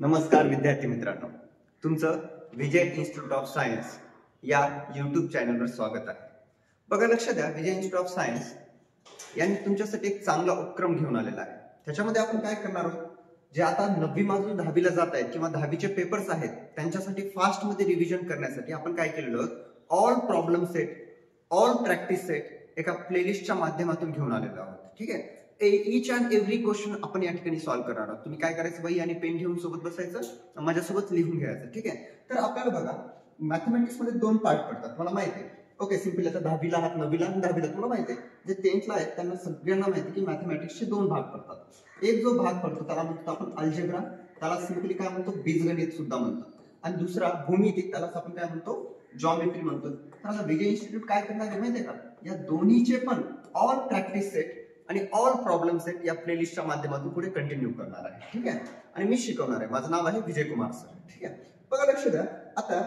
नमस्कार विद्यार्थी मित्रांनो, तुमचं विजय इन्स्टिट्यूट ऑफ सायन्स या यूट्यूब चॅनलवर स्वागत आहे. बघा, लक्ष द्या, विजय इन्स्टिट्यूट ऑफ सायन्स यांनी तुमच्यासाठी एक चांगला उपक्रम घेऊन आलेला आहे. त्याच्यामध्ये आपण काय करणार आहोत, जे आता 9वी पासून 10वी ला जात आहेत किंवा 10वीचे पेपर्स आहेत त्यांच्यासाठी फास्ट मध्ये रिव्हिजन करण्यासाठी आपण काय केलेलं आहोत, all problem set, all practice set एका प्लेलिस्टच्या माध्यमातून घेऊन आलेलो आहोत. ठीक आहे, इच अँड एव्हरी क्वेश्चन आपण या ठिकाणी सॉल्व्ह करणार आहोत. तुम्ही काय करायचं, वही आणि पेन घेऊन सोबत बसायचं, माझ्यासोबत लिहून घ्यायचं. ठीक आहे, तर आपल्याला बघा मॅथमॅटिक्स मध्ये 2 पार्ट पडतात, मला माहिती आहे. Okay, simple. आता 10वीला आहात, 9वीला आणि 10वीला तुम्हाला माहिती आहे. जे 10thला आहेत त्यांना सगळ्यांना माहिती की मॅथमॅटिक्सचे 2 भाग पडतात. एक जो भाग पडतो त्याला म्हणतो आपण अल्जेब्रा, त्याला सिम्पली काय म्हणतो, बीजगणित सुद्धा म्हणतात. आणि दुसरा भूमिती, त्यालाच आपण काय म्हणतो, जॉमेट्री म्हणतो. तर आता विजय इन्स्टिट्यूट काय करणार आहे माहिती आहे का, या दोन्हीचे पण ऑल प्रॅक्टिस सेट आणि ऑल प्रॉब्लेम सेट या प्लेलिस्टच्या माध्यमातून पुढे कंटिन्यू करणार आहे. ठीक आहे, आणि मी शिकवणार आहे. माझं नाव आहे विजय कुमार सर. ठीक आहे, बघा लक्ष द्या. आता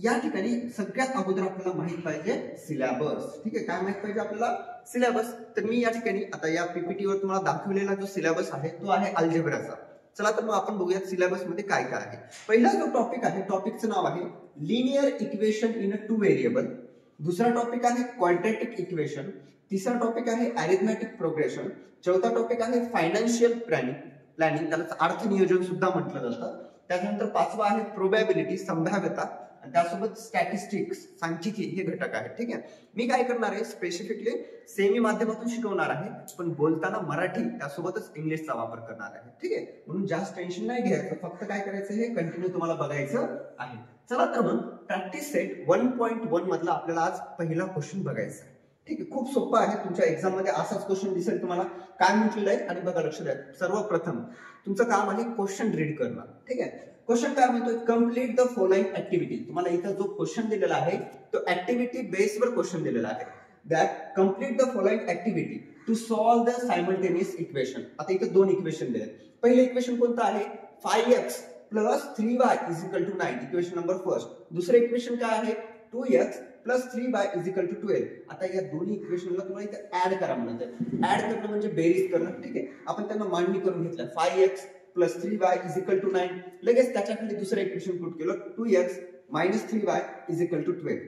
या ठिकाणी सगळ्यात अगोदर आपल्याला माहित पाहिजे सिलेबस. ठीक आहे, काय माहित पाहिजे आपल्याला, सिलेबस. तर मी या ठिकाणी आता या पीपीटीवर तुम्हाला दाखवलेला जो सिलेबस आहे तो आहे अल्जेब्राचा. चला तर मग आपण बघूयात सिलेबस मध्ये काय काय आहे. पहिला जो टॉपिक आहे, टॉपिकचं नाव आहे लिनियर इक्वेशन इन 2 व्हेरिएबल. दुसरा टॉपिक आहे क्वाड्रॅटिक इक्वेशन. तिसरा टॉपिक आहे अरिथमेटिक प्रोग्रेशन. चौथा टॉपिक आहे फायनान्शियल प्लॅनिंग, त्याला अर्थ नियोजन सुद्धा म्हटलं जातं. त्यानंतर पाचवा आहे प्रोबॅबिलिटी, संभाव्यता. आणि त्यासोबत स्टॅटिस्टिक्स, सांख्यिकी हे घटक आहेत. ठीक आहे, मी काय करणार आहे, स्पेसिफिकली सेमी माध्यमातून शिकवणार आहे, पण बोलताना मराठी त्यासोबतच इंग्लिशचा वापर करणार आहे. ठीक आहे, म्हणून जास्त टेन्शन नाही घ्यायचं, फक्त काय करायचं हे कंटिन्यू तुम्हाला बघायचं आहे. चला तर मग प्रॅक्टिस सेट 1.1 मधला आपल्याला आज पहिला क्वेश्चन बघायचा आहे. ठीक आहे, खूप सोपं आहे. तुमच्या एक्झाम मध्ये असाच क्वेश्चन दिसेल तुम्हाला. काय म्हटलेलं आहे, आणि बघा लक्ष द्या, सर्वप्रथम तुमचं काम आहे क्वेश्चन रीड करणं. ठीक आहे, क्वेश्चन काय म्हणतोय, कम्प्लीट द फॉलोइंग ऍक्टिव्हिटी. तुम्हाला इथं जो क्वेश्चन दिलेला आहे तो ऍक्टिव्हिटी बेसवर क्वेश्चन दिलेला आहे. That complete the following activity to solve the simultaneous equation. आता इथं 2 इक्वेशन दिले. पहिले इक्वेशन कोणतं आहे, 5x plus 3y is equal to 9, equation number first. दुसरं इक्वेशन काय आहे, 2x plus 3y is equal to 12. आता या दोन्ही इक्वेशनला तुम्हाला इथं ऍड करा म्हणतात. ऍड करणं म्हणजे बेरीज करणं. ठीक आहे, आपण त्यांना मांडणी करून घेतलं. 5x plus 3y is equal to 9. लगेच त्याच्याखाली दुसरं इक्वेशन पुट केलं, 2x minus 3y is equal to 12.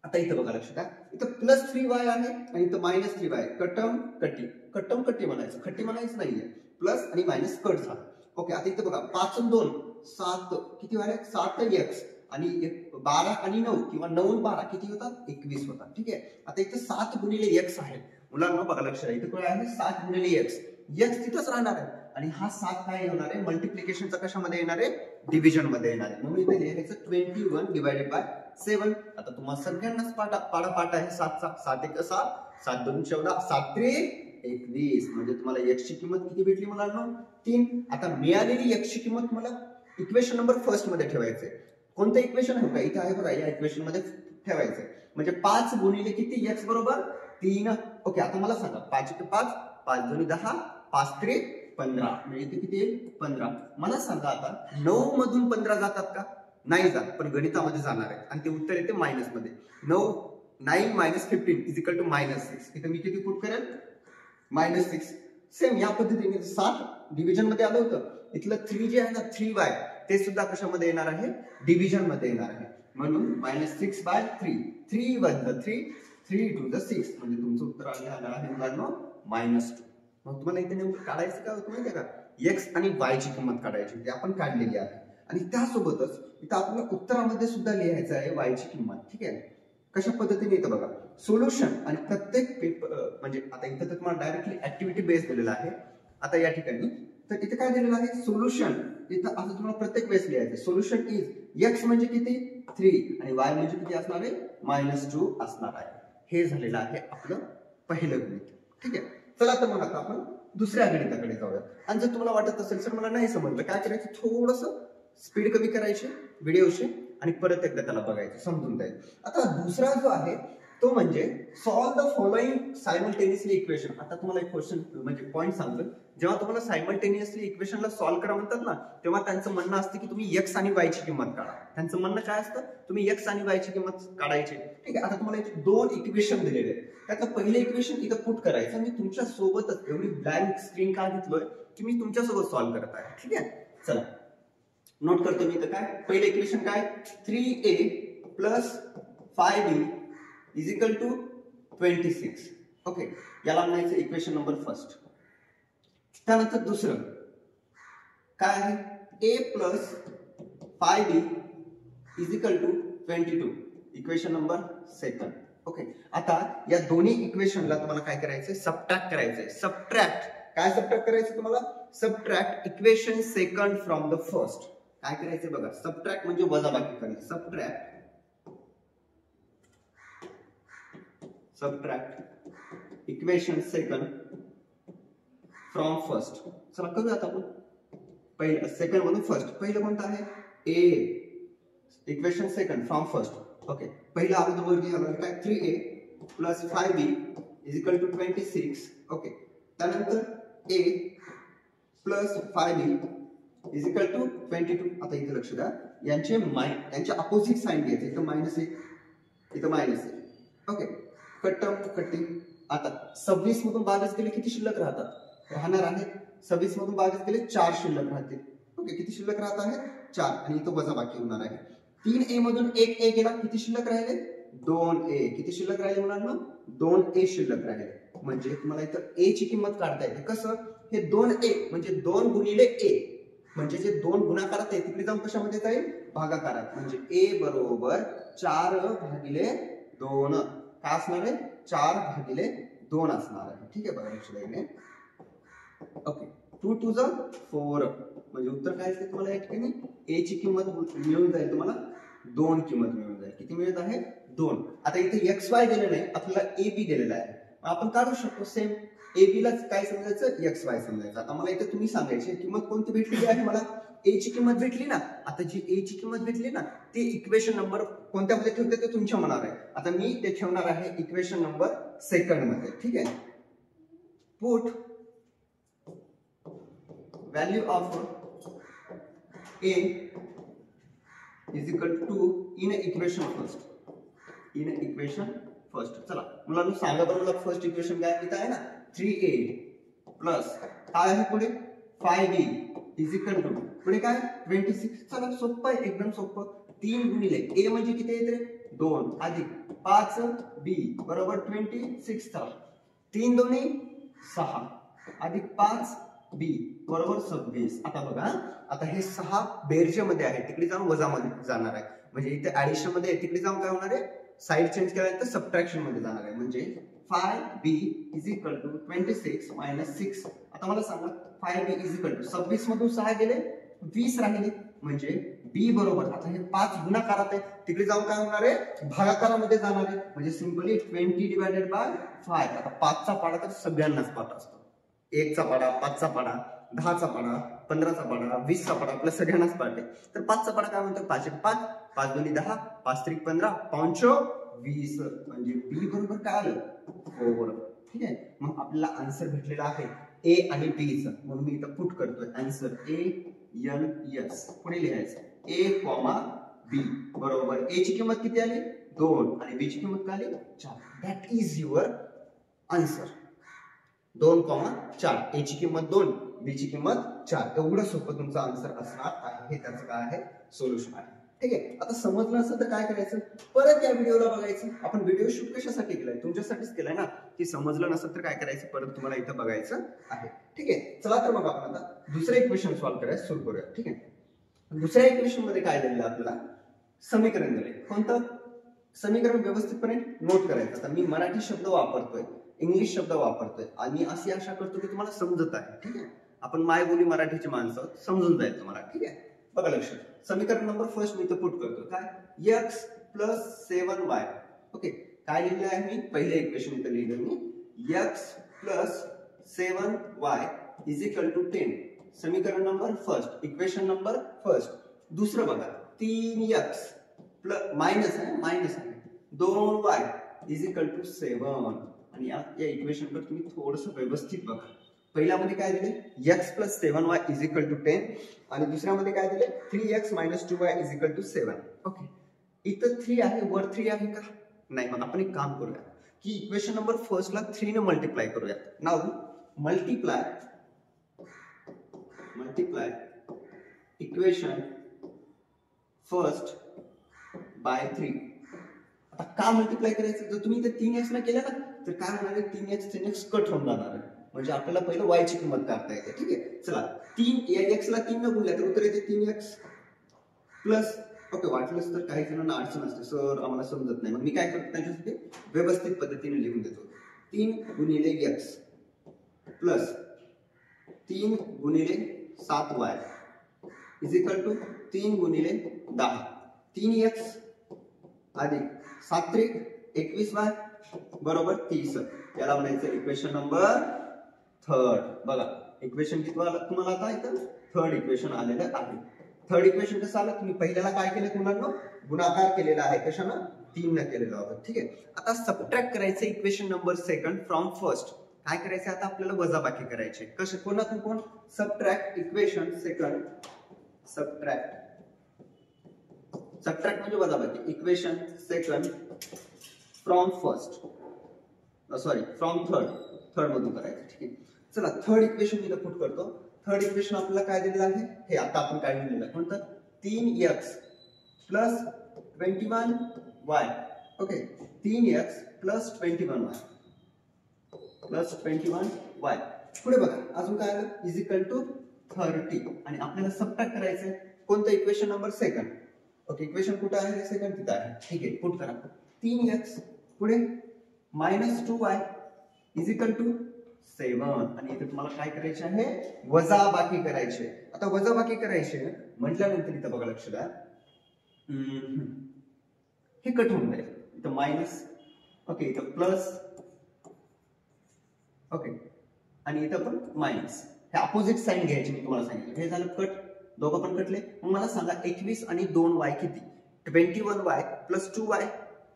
आता इथं बघा लक्ष द्या, इथं प्लस 3y आहे आणि इथं मायनस 3y. कटम कट्टी म्हणायचं, खट्टी म्हणायचं नाहीये. प्लस आणि मायनस कट झालं. ओके, आता इथं बघा 5 आणि 2 7, किती वाले 7x आणि 12 आणि 9 किंवा 9 आणि 12 किती होतात, 21 होतात. ठीक आहे, आता इथं 7 गुणिले x आहे. मुलांना बघा लक्ष द्या, इथं काय आहे, 7 गुणिले x. x तिथंच राहणार आहे आणि हा 7 काय होणार आहे, मल्टिप्लिकेशनचा कशामध्ये येणार आहे, डिव्हिजन मध्ये येणार आहे. म्हणून इथे लिहायचं 21 डिवाइडेड बाय 7. आता तुम्हाला सगळ्यांनाच पाठ आहे 7चा. 7 1 6, 7 2 14, 7 3 21. म्हणजे तुम्हाला x ची किंमत किती भेटली मुलांना, 3. आता मिळालेली x ची किंमत तुम्हाला इक्वेशन नंबर फर्स्ट मध्ये ठेवायचे. कोणतं इक्वेशन आहे का, इथे आहे बघा, या इक्वेशन मध्ये ठेवायचे. म्हणजे 5 गुणिले किती, x बरोबर 3. ओके, आता मला सांगा, 5 1 5, 5 2 10, 5 3 15, म्हणजे इथे किती येईल, 15. मला सांगा आता 9 मधून 15 जातात का, नाही जात, पण गणितामध्ये जाणार आहे आणि ते उत्तर येते मायनस मध्ये. 9 minus 15 is equal to minus 6. इथे मी किती पुट करेल, मायनस 6. सेम या पद्धतीने 7 डिव्हिजन मध्ये आलं होतं. इथलं 3 जे आहे ना, 3y, ते सुद्धा कशामध्ये येणार आहे, डिव्हिजन मध्ये येणार आहे. म्हणून मायनस 6 बाय 3, 3 1 3, 3 2 6, म्हणजे तुमचं उत्तर आलं आहे मुलांना -2. मग तुम्हाला इथे नेमकं काढायचं काय होतं माहिती आहे का, x आणि y ची किंमत काढायची, ती आपण काढलेली आहे. आणि त्यासोबतच इथं आपल्याला उत्तरामध्ये सुद्धा लिहायचं आहे y ची किंमत. ठीक आहे, कशा पद्धतीने इथं बघा, सोल्युशन. आणि प्रत्येक पेपर म्हणजे आता इथं तर तुम्हाला डायरेक्टली ऍक्टिव्हिटी बेस दिलेला आहे. आता या ठिकाणी तर इथे काय दिलेलं आहे, सोल्युशन. इथं असं तुम्हाला प्रत्येक वेळेस लिहायचं, सोल्युशन इज x म्हणजे किती, 3 आणि y म्हणजे किती असणार आहे, -2 असणार आहे. हे झालेलं आहे आपलं पहिलं गणित. ठीक आहे, चला तर मग आता आपण दुसऱ्या गणिताकडे जाऊया. आणि जर तुम्हाला वाटत असेल सर मला नाही समजलं, काय करायचं, थोडस स्पीड कमी करायची व्हिडिओची आणि परत एकदा त्याला बघायचं, समजून जाईल. आता दुसरा जो आहे तो म्हणजे solve the following simultaneously equation. आता तुम्हाला एक क्वेश्चन म्हणजे पॉईंट सांगतो, जेव्हा तुम्हाला सायमल्टेनियसली इक्वेशनला सॉल्व्ह करा म्हणतात ना, तेव्हा त्यांचं म्हणणं असतं की तुम्ही x आणि y ची किंमत काढा. त्यांचं म्हणणं काय असतं, तुम्ही x आणि y ची किंमत काढायची. ठीक आहे, आता तुम्हाला इथे 2 इक्वेशन दिलेले आहेत. त्यातलं पहिलं इक्वेशन इथं पुट करायचं. मी तुमच्या सोबतच एवढी ब्लँक स्क्रीन का घेतलोय की मी तुमच्या सोबत सॉल्व्ह करत आहे. ठीक आहे, चला नोट करतो मी. तर काय पहिलं इक्वेशन काय 3a plus 5b is equal to 26. Okay, याला म्हणायचं इक्वेशन नंबर फर्स्ट. त्यानंतर दुसरं काय आहे a plus 5b is equal to 22, equation number second. Okay, आता या दोन्ही इक्वेशनला तुम्हाला काय करायचंय सबट्रॅक्ट करायचंय. सबट्रॅक्ट काय सबट्रॅक्ट करायचं तुम्हाला subtract equation second from the first. काय करायचंय बघा सबट्रॅक्ट म्हणजे वजाबाकी करणे. Subtract equation second from first. चला करूयात आपण. पहिलं सेकंड मधून फर्स्ट. पहिलं कोणतं आहे a equation second from first. Okay, पहिला अगोदर वर घ्यायला काय 3a plus 5b is equal to 26. Okay, त्यानंतर a plus 5b is equal to 22. आता इथे लक्ष द्या, यांचे अपोजिट साइन घ्यायचे. इथं मायनस आहे, इथं मायनस आहे. ओके, कट्टी. आता 26 मधून 22 गेले किती शिल्लक राहणार आहेत 26 मधून 22 गेले 4 शिल्लक राहतील. ओके, किती शिल्लक राहत आहे 4 आणि इथं वजाबाकी होणार आहे. 3a मधून 1a गेला किती शिल्लक राहिले 2a. किती शिल्लक राहिले मुलांना 2a शिल्लक राहिले. म्हणजे तुम्हाला इथं a ची किंमत काढता येते. कसं हे 2a म्हणजे 2 गुणिले a म्हणजे जे 2 गुणाकारात आहे तिकडे जाऊन कशामध्ये जाईल भागाकारात. म्हणजे a बरोबर 4 भागिले 2 काय असणार आहे 4 भागिले 2 असणार आहे. ठीक आहे, बघा लक्ष द्या. ओके, 2 to the 4 म्हणजे उत्तर काय असते तुम्हाला या ठिकाणी a ची किंमत मिळून जाईल. तुम्हाला 2 किंमत मिळून जाईल. किती मिळत आहे 2. आता इथे xy दिलेलं नाही, आपल्याला ab दिलेला आहे. आपण काढू शकतो सेम. ab ला काय समजायचं xy समजायचं. आता मला इथे तुम्ही सांगायची किंमत कोणती भेटलेली आहे मला a ची किंमत भेटली ना. आता जी a ची किंमत भेटली ना ती इक्वेशन नंबर कोणत्या मध्ये ठेवते ते तुमच्या मनावर आहे. आता मी ते ठेवणार आहे इक्वेशन नंबर सेकंड मध्ये. ठीक आहे, put value of a is equal to in equation first. चला मुलांना सांगा बरं मला फर्स्ट इक्वेशन काय इथं आहे ना 3a प्लस काय आहे पुढे 5b इज इक्वल टू पुढे काय 26. चला सोपं आहे, एकदम सोपं. 3 गुणिले a म्हणजे किती येते 2 अधिक 5b बरोबर 26. चला 3 दोन्ही 6 अधिक 5b बरोबर 26. आता बघा, आता हे 6 बेरजे मध्ये आहे, तिकडे जाऊन वजा मध्ये जाणार आहे. म्हणजे इथे ऍडिशन मध्ये आहे, तिकडे जाऊन काय होणार आहे साइड चेंज केल्यानंतर सबट्रॅक्शन मध्ये जाणार आहे. म्हणजे 5b is equal to 26 minus 6. आता मला सांगा 5b इज इक्वल टू 26 मधून 6 गेले 20 राहिले. म्हणजे b बरोबर आता हे 5 गुणाकारात आहे, तिकडे जाऊन काय होणार आहे भागाकारामध्ये जाणार आहे. म्हणजे सिंपली 20 डिवायडेड बाय 5. आता 5 चा पाडा तर सगळ्यांनाच पाठ असतो. 1 चा पाडा 5 चा पाडा 10 चा पाडा 15 चा पाडा 20 चा पाडा आपल्या सगळ्यांनाच पाठ आहे. तर 5 चा पाडा काय म्हणतो 5 1 5 5 2 10 5 3 15 5 20. म्हणजे b बरोबर काय आलं 4. ठीक आहे, मग आपल्याला आन्सर भेटलेला आहे a आणि b चा. म्हणून मी इथं पुट करतोय आन्सर a n s. पुढे लिहायचं a, b बरोबर a ची किंमत किती आली 2 आणि b ची किंमत काय आली 4. That is your answer. 2, 4 a ची किंमत 2 b ची किंमत 4. एवढं सोपं तुमचं आन्सर असणार आहे. हे त्याचं काय आहे सोल्युशन आहे. ठीक आहे, आता समजलं असेल तर काय करायचं परत या व्हिडिओला बघायचं. आपण व्हिडिओ शूट कशासाठी केलाय तुमच्यासाठीच केलाय ना. की समजलं नसेल तर काय करायचं परत तुम्हाला इथं बघायचं आहे. ठीक आहे, चला तर मग आपण आता दुसरं इक्वेशन सॉल्व्ह करायला सुरू करूया. ठीक आहे, दुसऱ्या इक्वेशन मध्ये काय दिलेलं आपल्याला समीकरण दिले. कोणतं समीकरण व्यवस्थितपणे नोट करायचं. आता मी मराठी शब्द वापरतोय, इंग्लिश शब्द वापरतोय आणि अशी आशा करतो की तुम्हाला समजत आहे. ठीक आहे, आपण मायबोली मराठीची माणसं समजून जाईल तुम्हाला. ठीक आहे, बघा लक्ष. समीकरण नंबर फर्स्ट मी इथं पुट करतो काय x प्लस 7y. ओके, काय लिहिलं आहे मी पहिलं इक्वेशन इथं लिहिलं मी x plus 7y is equal to 10. समीकरण नंबर फर्स्ट, इक्वेशन नंबर फर्स्ट. दुसरं बघा 3x प्लस मायनस आहे 2y इज इक्वल टू 7. आणि या इक्वेशन वर तुम्ही थोडंसं व्यवस्थित बघा. पहिल्यामध्ये काय दिले x plus 7y is equal to 10 आणि दुसऱ्यामध्ये काय दिले 3x minus 2y is equal to 7. Okay, इथं 3 आहे वर 3 आहे का नाही. मग आपण एक काम करूया की इक्वेशन नंबर फर्स्ट ला 3 ने मल्टिप्लाय करूया. Now multiply equation first by 3. आता का मल्टिप्लाय करायचं? जर तुम्ही ते 3x न केलं ना तर काय होणार आहे, 3x कट होऊन जाणार आहे. म्हणजे आपल्याला पहिलं y ची किंमत काढता येते. ठीक आहे, चला 3x ला 3 न गुणल्या तर उत्तर येते 3x प्लस. ओके, वाटलंच तर काही जणांना अडचण असते, सर आम्हाला समजत नाही, मग मी काय करतो त्याच्यासाठी व्यवस्थित पद्धतीने लिहून देतो. 3 गुणिले x प्लस 3 गुणिले 7y इज इक्वल टू 3 गुणिले 10. 3x अधिक 7 त्रिक 21y बरोबर 30. याला म्हणायचं इक्वेशन नंबर 3. बघा इक्वेशन किती तुम्हाला आता इथं थर्ड इक्वेशन आलेलं आहे. थर्ड इक्वेशन कसं आलं, तुम्ही पहिल्याला काय केलं मुलांना, गुणाकार केलेला आहे, कशानं 3 न केलेलं होतं. ठीक आहे, आता सबट्रॅक्ट करायचं equation number second from first. काय करायचं आता आपल्याला वजाबाकी करायची. कसे, कोणातून कोण, सबट्रॅक्ट इक्वेशन सेकंड. सबट्रॅक्ट म्हणजे वजाबाकी, equation second from first, sorry from third मधून करायचं. ठीक आहे, चला थर्ड इक्वेशन मी पुट करतो. थर्ड इक्वेशन आपल्याला काय दिलेलं आहे, हे आता आपण काय दिलेलं आहे, कोणतं, 3x plus 21y. Okay, 3x plus 21y plus 21y. पुढे बघा अजून काय आलं, इज इक्वल टू 30. आणि आपल्याला सबट्रॅक्ट करायचंय कोणतं, equation number second. Okay, equation कुठं आहे, सेकंड तिथं आहे. ठीक आहे, पुट करा. 3x पुढे minus 2y is equal to 7. आणि इथे तुम्हाला काय करायचे आहे, वजाबाकी करायचे. आता वजाबाकी करायचे म्हटल्यानंतर इथं बघा लक्ष द्या, हे कट होऊन जाईल. इथं मायनस, ओके इथं प्लस, ओके आणि इथं पण मायनस. हे अपोजिट साइन घ्यायची मी तुम्हाला सांगितलं. हे झालं कट, दोघं पण कटले. मग मला सांगा 21 आणि 2y किती, 21y प्लस 2y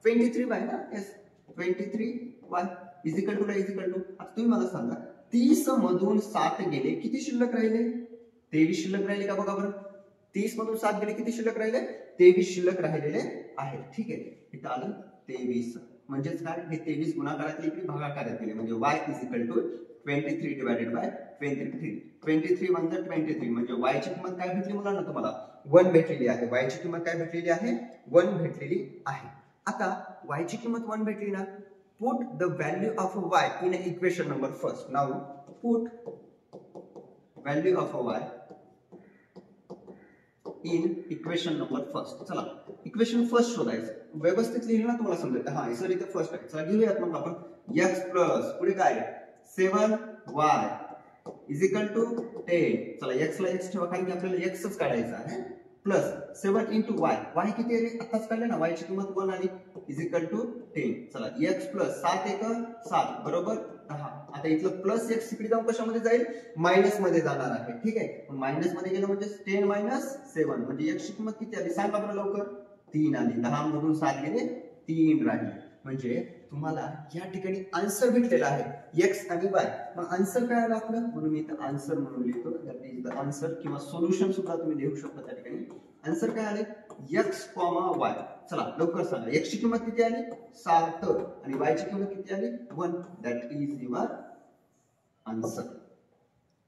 23y ना. Yes, 23y is equal to is equal to. आता तुम्ही मला सांगा 30 मधून 7 गेले किती शिल्लक राहिले, 23 शिल्लक राहिले का बघा बरं. 30 मधून 7 गेले किती शिल्लक राहिले, 23 शिल्लक राहिलेले आहेत. ठीक आहे, इथं आलं 23. म्हणजेच काय, हे 23 गुणाकारातले इकडे भागाकारात गेले, म्हणजे y is equal to 23 divided by 23. 23 1 जा 23, म्हणजे y ची किंमत काय भेटली मुलांना तुम्हाला, 1 भेटलेली आहे. y ची किंमत काय भेटलेली आहे, 1 भेटलेली आहे. आता y ची किंमत 1 भेटली ना, put the value of y in equation number first. Now put value of y in equation number first. चला इक्वेशन फर्स्ट शोधायचं. व्यवस्थित लिहिलं ना तुम्हाला समजेल. हा सर इथं फर्स्ट आहे. चला घेऊयात मग आपण. x प्लस पुढे काय 7y इज इक्वल टू 10. चला x ला x ठेवा, कारण की आपल्याला x च काढायचा आहे. प्लस 7 इंटू y, y किती आहे आताच काढले ना, y ची किंमत 1 आली इज इक्वल टू 10. चला x प्लस 7 1 7 बरोबर 10. आता इथलं प्लस x तिकडे जाऊन कशामध्ये जाईल, मायनस मध्ये जाणार आहे. ठीक आहे, मायनस मध्ये गेलं म्हणजे 10 मायनस 7, म्हणजे x ची किंमत किती आली सांगा बरं लवकर, 3 आली. 10 मधून 7 गेले 3 राहिले. म्हणजे तुम्हाला या ठिकाणी आन्सर भेटलेला आहे x आणि y. मग आन्सर काय आलं आपलं, म्हणून मी इथं आन्सर म्हणून लिहितो. दॅट इज द आन्सर, किंवा सोल्युशन सुद्धा तुम्ही लिहू शकता त्या ठिकाणी. आन्सर काय आले, x, y. चला लवकर सांगा, x ची किंमत किती आली 7 आणि y ची किंमत किती आली 1. That is your answer.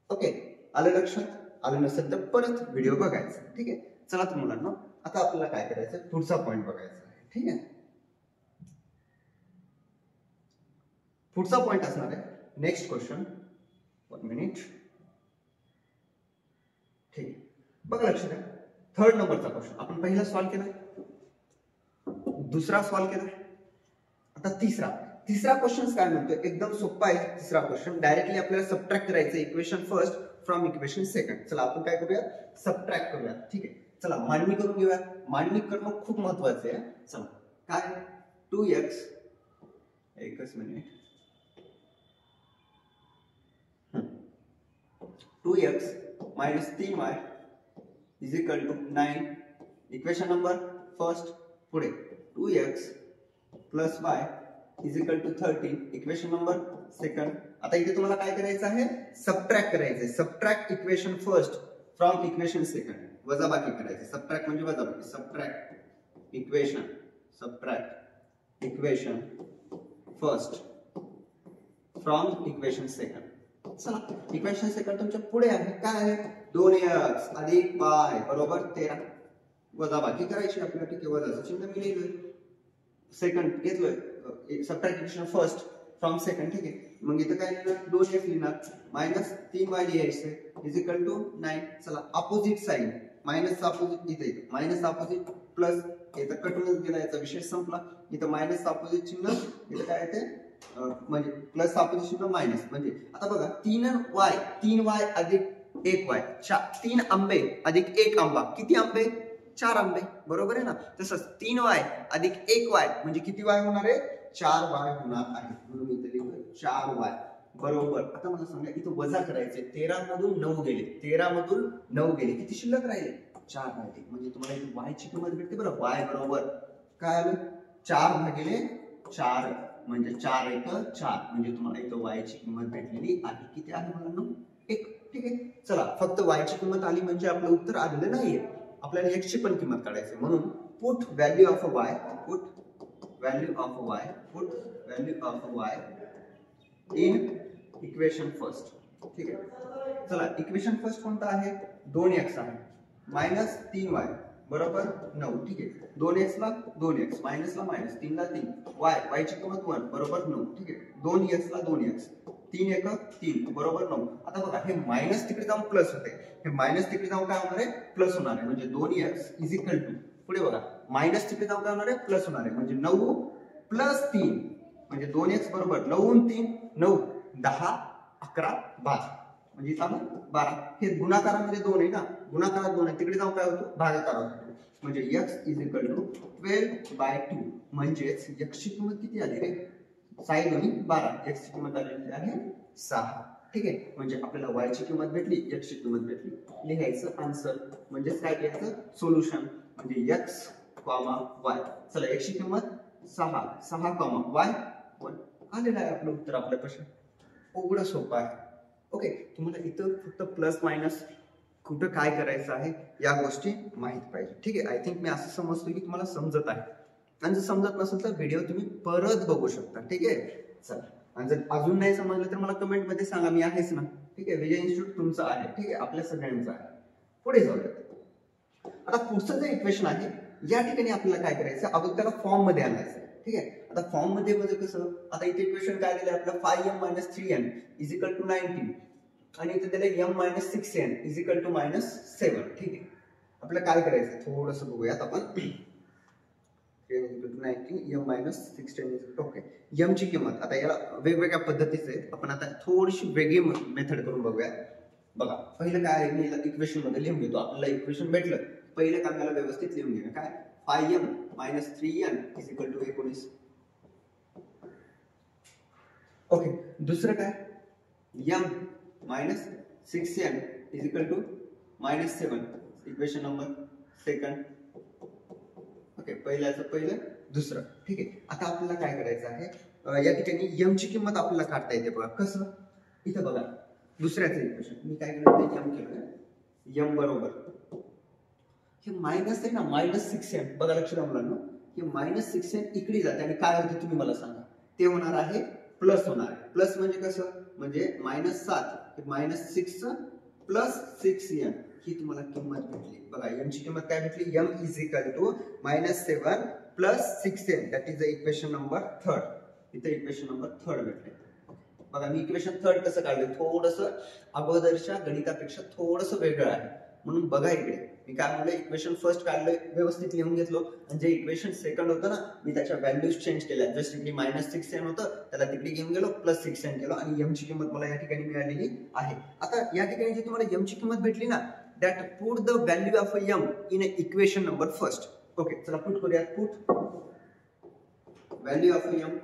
Okay, आलं लक्षात, आलं नसेल तर परत व्हिडिओ बघायचा. ठीक आहे, चला तर मुलांना आता आपल्याला काय करायचं, पुढचा पॉइंट बघायचा आहे. ठीक आहे, पुढचा पॉइंट असणार आहे नेक्स्ट क्वेश्चन. 1 मिनिट. ठीक आहे, बघा लक्ष द्या. थर्ड नंबरचा क्वेश्चन आपण पहिला सॉल्व्ह केलाय, दुसरा सॉल्व्ह केलाय, आता तिसरा क्वेश्चन काय म्हणतोय, एकदम सोपा आहे तिसरा क्वेश्चन. डायरेक्टली आपल्याला सबट्रॅक्ट करायचं equation first from equation second. चला आपण काय करूया, सबट्रॅक्ट करूया. ठीक आहे, चला मांडणी करून घेऊया. मांडणी करणं खूप महत्वाचं आहे. चला काय, 2x, एकच minute, 2x minus 3y is equal to 9. Equation number first. पुढे 2x plus y is equal to 13. Equation number second. आता इथे तुम्हाला काय करायचं आहे, सबट्रॅक्ट करायचं आहे. Subtract equation first from equation second. वजाबाकी करायचं. सबट्रॅक्ट म्हणजे वजाबाकी. Subtract equation first from equation second. चला इक्वेशन सेकंड तुमच्या पुढे आहे, काय आहे, 2x अधिक y बरोबर 13. वजाबाकी करायची आपल्याला, ठीक आहे. वजाचं चिन्ह मी लिहिलंय, सेकंड घेतलोय, सबट्रॅक्शन फर्स्ट फ्रॉम सेकंड, ठीक आहे. मग इथं काय लिहिणार, 2x लिहिणार, मायनस 3y लिहायचं इज इक्वल टू 9. चला अपोजिट साइन, मायनसचा अपोजिट इथे मायनस अपोजिट प्लस, इथं कटूनच गेला, याचा विषय संपला. इथं मायनस अपोजिट चिन्ह, इथं काय येते म्हणजे प्लस अपोजिट चिन्ह मायनस. म्हणजे आता बघा 3y अधिक 1y, 3 आंबे अधिक 1 आंबा, किती आंबे, 4 आंबे, बरोबर आहे ना. तसंच 3y अधिक 1y म्हणजे किती y होणार आहे, 4y होणार आहे. म्हणून इथे लिहिलं 4y बरोबर. आता मला सांगा इथं वजा करायचे, 13 मधून 9 गेले, 13 मधून 9 गेले, किती शिल्लक राहिले, 4 राहिले. म्हणजे तुम्हाला इथे y ची किंमत भेटते बरं. y बरोबर काय आलं, 4 भागिले 4 म्हणजे 4 एक 4, म्हणजे तुम्हाला इथं y ची किंमत भेटलेली आहे. किती आहे मुलांनो, 1, ठीक आहे. चला फक्त y ची किंमत आली म्हणजे आपलं उत्तर आलेलं नाहीये, आपल्याला x ची पण किंमत काढायची. म्हणून put value of y, put value of y, put value of y in equation first, ठीक आहे. चला इक्वेशन फर्स्ट कोणता आहे, 2x आहे, मायनस 3y बरोबर 9, ठीक आहे. 2x ला 2x, मायनस ला मायनस, 3 ला 3, y ची किंमत 1 बरोबर 9, ठीक आहे. 2x ला 2x, 3 एक 3 बरोबर 9. आता बघा हे मायनस तिकडे जाऊन प्लस होते, हे मायनस तिकडे जाऊन काय होणार आहे, प्लस होणार आहे. म्हणजे 2x इज इक्वल टू, पुढे बघा मायनस तिकडे जाऊन काय होणार आहे, प्लस होणार आहे. म्हणजे 9 प्लस 3 म्हणजे 2x बरोबर 9 3 9 10 11 12, म्हणजे इथं 12. हे गुणाकारामध्ये 2 आहे ना, गुणाकारात 2 आहे, तिकडे जाऊन काय होतो, भागाकारात होतो. म्हणजे x इज इक्वल टू 12/2, म्हणजेच x ची किंमत किती आली रे, 6 दोन्ही 12, x ची किंमत आलेली आहे 6, ठीक आहे. म्हणजे आपल्याला y ची किंमत भेटली, x ची किंमत भेटली, लिहायचं आन्सर. म्हणजे काय लिहायचं, सोल्युशन. म्हणजे x, y. चला x ची किंमत 6, 6, y 1 आलेलं आहे आपलं उत्तर आपल्या प्रश्न. एवढं सोपं आहे. ओके, तुम्हाला इथं फक्त प्लस मायनस कुठं काय करायचं आहे या गोष्टी माहित पाहिजे, ठीक आहे. आय थिंक मी असं समजतो की तुम्हाला समजत आहे, आणि जर समजत नसेल तर व्हिडिओ तुम्ही परत बघू शकता, ठीक आहे. चला, आणि जर अजून नाही समजलं तर मला कमेंट मध्ये सांगा, मी आहेच ना, ठीक आहे. विजय इन्स्टिट्यूट तुमचं आहे, ठीक आहे, आपल्या सगळ्यांचं आहे. पुढे जाऊयात. आता पुढचं जे इक्वेशन आहे या ठिकाणी आपल्याला काय करायचं, अगोदर त्याला फॉर्म मध्ये आणायचं, ठीक आहे. आता फॉर्म मध्ये म्हणजे कसं, आता इथे इक्वेशन काय दिलं आपलं, 5m - 3n is equal to 19, आणि इथे दिलं m - 6n is equal to -7, ठीक आहे. आपल्याला काय करायचं थोडंसं बघूयात आपण. 19 m - 16, ओके. m ची किंमत आता याला वेगवेगळ्या पद्धतीचे आहेत, आपण आता थोडीशी वेगळी मेथड करून बघूया. बघा पहिलं काय आहे, मी याला इक्वेशन मध्ये लिहून घेतो. आपल्याला इक्वेशन भेटलं, पहिलं काम याला व्यवस्थित लिहून घेणं, काय 5m - 3n is equal to 19, okay. दुसरं काय, m - 6n is equal to -7, equation number second, okay. पहिल्याचं पहिलं, दुसरं, ठीक आहे. आता आपल्याला काय करायचं आहे, या ठिकाणी m ची किंमत आपल्याला काढता येते. बघा कसं, इथं बघा दुसऱ्याचं इक्वेशन मी काय केलं, m केलं, m बरोबर हे मायनस आहे ना, -6n, बघा लक्ष द्या मुलांनो, हे -6n इकडे जाते आणि काय होते तुम्ही मला सांगा, ते होणार आहे प्लस होणार आहे. प्लस म्हणजे कसं, म्हणजे -7 -6 प्लस 6n ही तुम्हाला किंमत भेटली. बघा m ची किंमत काय भेटली, m is equal to -7 plus 6n, that is the equation number 3. इथे इक्वेशन नंबर 3 भेटले. बघा मी इक्वेशन 3 कसं काढलं, थोडंसं अगोदरच्या गणितापेक्षा थोडंसं वेगळं आहे. म्हणून बघा इकडे मी काय म्हणलं, इक्वेशन फर्स्ट काढलंय, व्यवस्थित लिहून घेतलो, आणि जे इक्वेशन सेकंड होतं ना, मी त्याच्या व्हॅल्यूज चेंज केल्या. जस्ट मी -6n होतं त्याला तिकडे घेऊन गेलो, +6n केलो, आणि m ची किंमत मला या ठिकाणी मिळालेली आहे. आता या ठिकाणी जी तुम्हाला m ची किंमत भेटली ना, that put the value of m in equation number first. Okay, चला पुट करूया. Put value of m